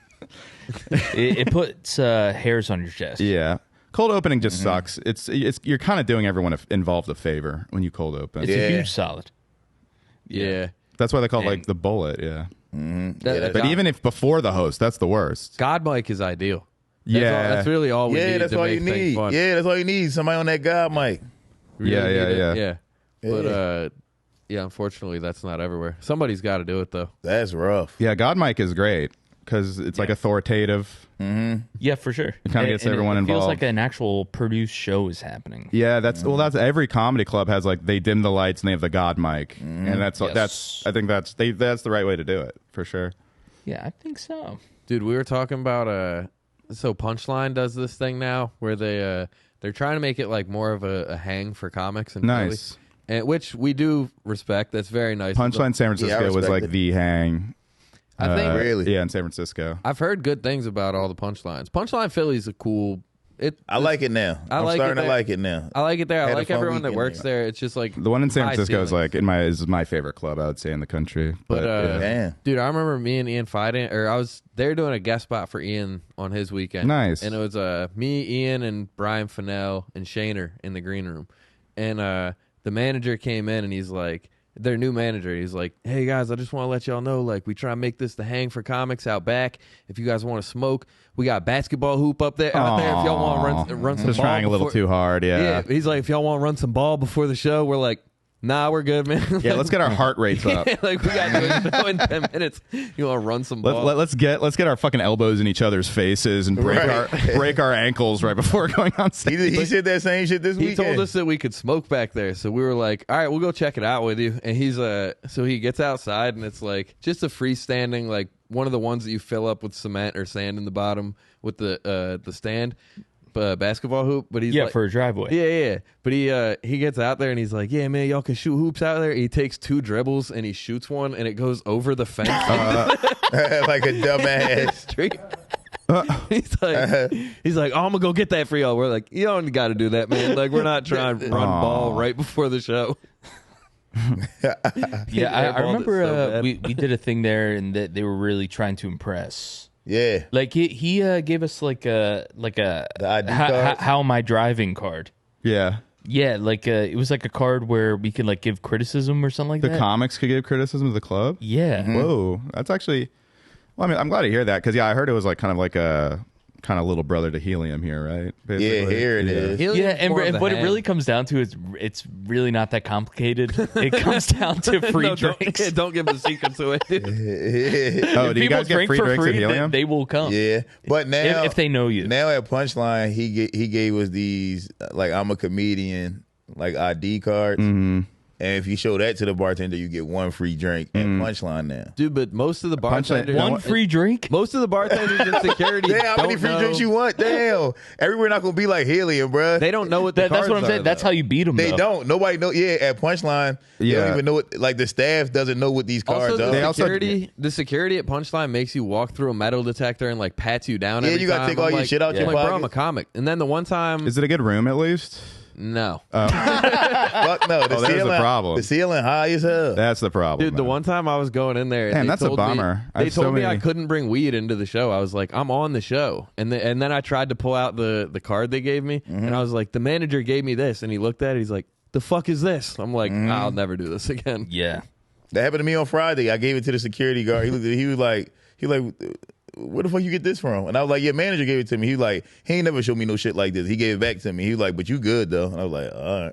It puts hairs on your chest. Yeah, cold opening just sucks. It's you're kind of doing everyone involved a favor when you cold open. It's a huge solid. Yeah. That's why they call it like And- the bullet. Yeah. But Even if before the host, that's the worst. God mic is ideal. Yeah. That's really all we need. Yeah, that's to all make you things need. fun. Yeah, that's all you need. Somebody on that God mic. Yeah, Really need it. yeah. But yeah, unfortunately, that's not everywhere. Somebody's got to do it though. That's rough. Yeah, God mic is great because it's like authoritative. Yeah, for sure. It kinda gets everyone it feels involved. like an actual produced show is happening. Yeah, that's every comedy club has like they dim the lights and they have the God mic, and that's I think that's the right way to do it for sure. Yeah, I think so. Dude, we were talking about so Punchline does this thing now where they're trying to make it like more of a hang for comics and Nice. and which we do respect. That's very nice. Punchline San Francisco was respect like it. the hang. I think Really? Yeah, in San Francisco. I've heard good things about all the Punchlines. Punchline Philly's a cool. I like it now. I I'm like it starting to there. like it now. I like it there. I Had a like fun everyone that weekend works there. there. It's just like The one in San high Francisco is ceilings. like is my favorite club, I would say, in the country. But yeah. Damn. dude, I remember me and Ian fighting, or I was there doing a guest spot for Ian on his weekend. Nice. And it was me, Ian, and Brian Fennell and Shaner in the green room. And the manager came in and he's like, their new manager, he's like, hey guys, I just want to let y'all know, like, we try and make this the hang for comics out back. If you guys want to smoke, we got a basketball hoop out there. If y'all want to run some Just ball trying a little before- too hard. Yeah. He's like, if y'all want to run some ball before the show, we're like, nah, we're good, man. Yeah, let's get our heart rates up. Like, we got to do a show in 10 minutes. You want to run some ball? Let's get our fucking elbows in each other's faces and break our ankles right before going on stage. He said that same shit this He weekend. told us that we could smoke back there, so we were like, "All right, we'll go check it out with you." And he's so he gets outside, and it's like just a freestanding, like one of the ones that you fill up with cement or sand in the bottom with the stand, basketball hoop. But he's like, for a driveway. yeah. But he gets out there and he's like, "Yeah, man, y'all can shoot hoops out there." He takes 2 dribbles and he shoots one, and it goes over the fence. like a dumbass. Street. he's like, "Oh, I'm gonna go get that for y'all." We're like, "You don't got to do that, man. Like, we're not trying to run ball right before the show." Yeah, I airballed it remember so bad. we did a thing there, and that they were really trying to impress. Yeah. Like he gave us like a The ID card? how am I driving card. Yeah. Yeah, like it was like a card where we could like give criticism or something like The that. comics could give criticism to the club. Yeah. Whoa, that's actually. Well, I mean, I'm glad to hear that because I heard it was like kind of like a little brother to Helium here, right? Yeah, Basically. here it is. Yeah, and what it really comes down to is it's really not that complicated. It comes down to free drinks. Don't give a secret to it. Oh, If do you people guys get drink free for drinks at free, Helium? they will come. Yeah. But now if they know you. Now at Punchline, he gave us these like I'm a comedian like ID cards. Mm-hmm. And if you show that to the bartender, you get 1 free drink at Punchline now. Dude, but most of the bartenders, One free drink? most of the bartenders in security, Damn, how many don't free know- drinks you want? Damn. Everywhere not gonna be like Helium, bruh. They don't know what the That's what I'm cards saying. are, That's though. how you beat them. They though. don't. Nobody know. Yeah, at Punchline, they Yeah. don't even know what. Like the staff doesn't know what these cards Also, are. They also- the security at Punchline makes you walk through a metal detector and like pats you down. Yeah, every you gotta time. take all I'm your like, shit out your I'm like, bro, pocket. I'm a comic. And then the one time, Is it a good room at least? no, Fuck no. The Oh, there's the ceiling, problem. The ceiling high as hell. That's the problem. dude, the man. one time I was going in there, Damn, they that's a told me- bummer. I They have so told me I many- couldn't bring weed into the show. I was like, I'm on the show, and then I tried to pull out the card they gave me, and I was like, the manager gave me this, and he looked at it, he's like, the fuck is this? I'm like, I'll never do this again. Yeah. That happened to me on Friday. I gave it to the security guard. He looked at it, he was like, where the fuck you get this from? And I was like, your manager gave it to me. He was like, he ain't never showed me no shit like this. He gave it back to me. He was like, but you good though. And I was like, all right.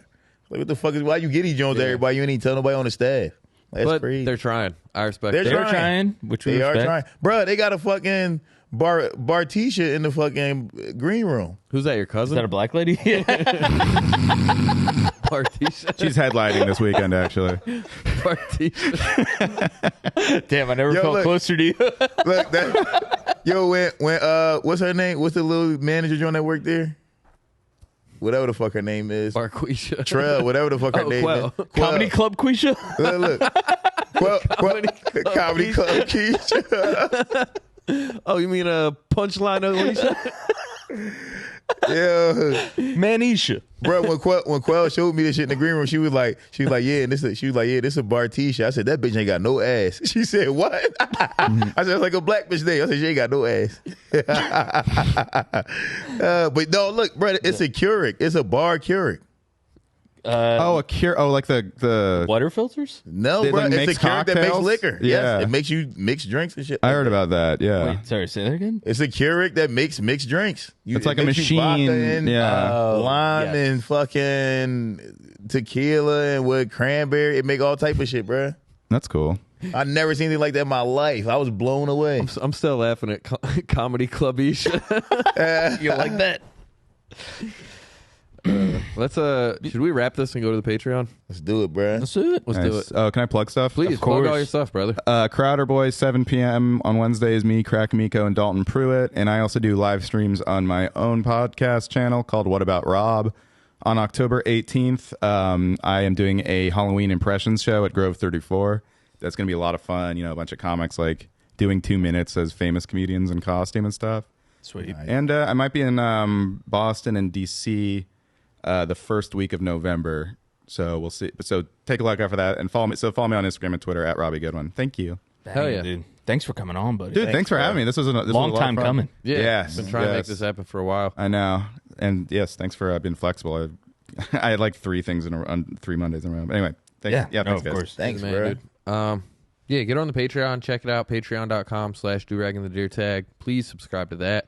Like, what the fuck is, why you get these Jones to everybody? You ain't even tell nobody on the staff. That's But crazy. they're trying. I respect They're that. They were trying, which we They are respect. trying. Bruh, they got a fucking Bartisha in the fucking green room. Who's that? Your Is cousin? that a black lady? Bartisha. She's headlining this weekend, actually. Bartisha. Damn, I never Yo, felt look. closer to you. Look, yo, when what's her name? What's the little manager joint that worked there? Whatever the fuck her name is. Barquisha. Trell, whatever the fuck her name Quell. is. Quell. Comedy Club Quisha? Look. Comedy Club Keisha. Oh, you mean a punchline Alicia? Yeah. Manisha. Bro, when Quell showed me this shit in the green room, she was like, yeah, and this is a Bartisha. I said, that bitch ain't got no ass. She said, what? I said, it's like a black bitch name. I said, she ain't got no ass. But no, look, bro, it's a Keurig. It's a bar Keurig. a cure. Oh, like the. Water filters? No, They, bro. like, It's make a Keurig that makes cocktails? liquor. Yeah. Yes, it makes you mix drinks and shit. I like heard that. about that. Yeah. Wait, sorry, say that again? It's a Keurig that makes mixed drinks. It's It like a makes you vodka machine. and, Yeah. lime yes. and fucking tequila and with cranberry. It make all type of shit, bro. That's cool. I never seen anything like that in my life. I was blown away. I'm still laughing at Comedy Club-ish. You like that? Let's should we wrap this and go to the Patreon? Let's do it, bro. Let's do it. Let's do Nice. it. Oh, can I plug stuff? Please plug all your stuff, brother. Crowder Boys, 7 p.m. on Wednesdays, me, Crack Miko, and Dalton Pruitt. And I also do live streams on my own podcast channel called What About Rob. On October 18th, I am doing a Halloween impressions show at Grove 34. That's going to be a lot of fun. You know, a bunch of comics like doing 2 minutes as famous comedians in costume and stuff. Sweet. And I might be in Boston and D.C. The first week of November. So we'll see. So take a look out for that and follow me. So follow me on Instagram and Twitter at Robbie Goodwin. Thank you. Hell yeah. Dude. Thanks for coming on, buddy. Dude, thanks for having me. This was a Long time coming. Yeah, Yes, been trying to make yes. this happen for a while. I know. And yes, thanks for being flexible. I had like 3 things on 3 Mondays in a row. But anyway, thanks. Yeah, thanks, of guys. course. Thanks, Man, bro. dude. Yeah, get on the Patreon. Check it out. Patreon.com/Durag and the Deertag. Please subscribe to that.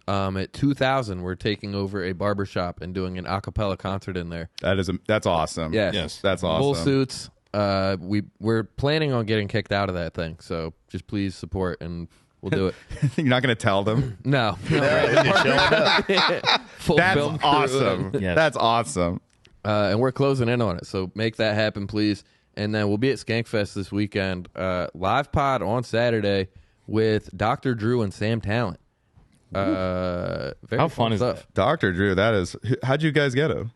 At 2,000, we're taking over a barbershop and doing an a cappella concert in there. That's awesome. Yes. That's awesome. Full suits. We're planning on getting kicked out of that thing, so just please support and we'll do it. You're not going to tell them? No. Just showing up. Full That's film crew. awesome. Yes. That's awesome. And we're closing in on it, so make that happen, please. And then we'll be at Skankfest this weekend. Live pod on Saturday with Dr. Drew and Sam Talent. Very How fun is stuff. Dr. Drew, that is. How'd you guys get him?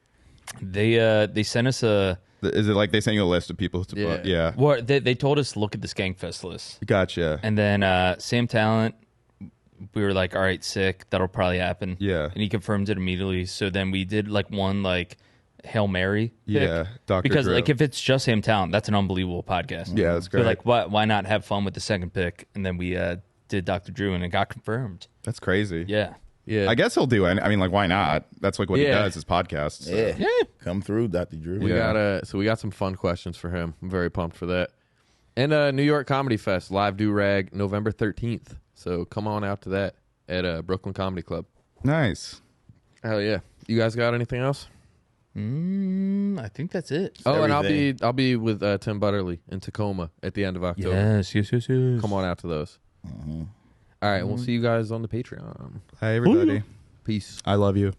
They sent us a. Is it like they sent you a list of people to Yeah. Yeah. Well, they told us to look at the Skankfest list, Gotcha. and then Sam Talent. We were like, all right, sick. That'll probably happen. Yeah. And he confirmed it immediately. So then we did like one Hail Mary. pick. Yeah, Dr. Because Drew. like if it's just Sam Talent, that's an unbelievable podcast. Yeah, that's So great. like, why not have fun with the second pick? And then we did Dr. Drew, and it got confirmed. That's crazy. Yeah. Yeah. I guess he'll do it. I mean, like, why not? That's like what he Yeah. does, his podcast. So. Yeah. Come through, Dr. Drew. We got some fun questions for him. I'm very pumped for that. And New York Comedy Fest, live Durag, November 13th. So come on out to that at Brooklyn Comedy Club. Nice. Hell yeah. You guys got anything else? I think that's it. Oh, and everything. I'll be with Tim Butterly in Tacoma at the end of October. Yes. Come on out to those. All right, we'll see you guys on the Patreon. Hi, everybody. Peace. I love you.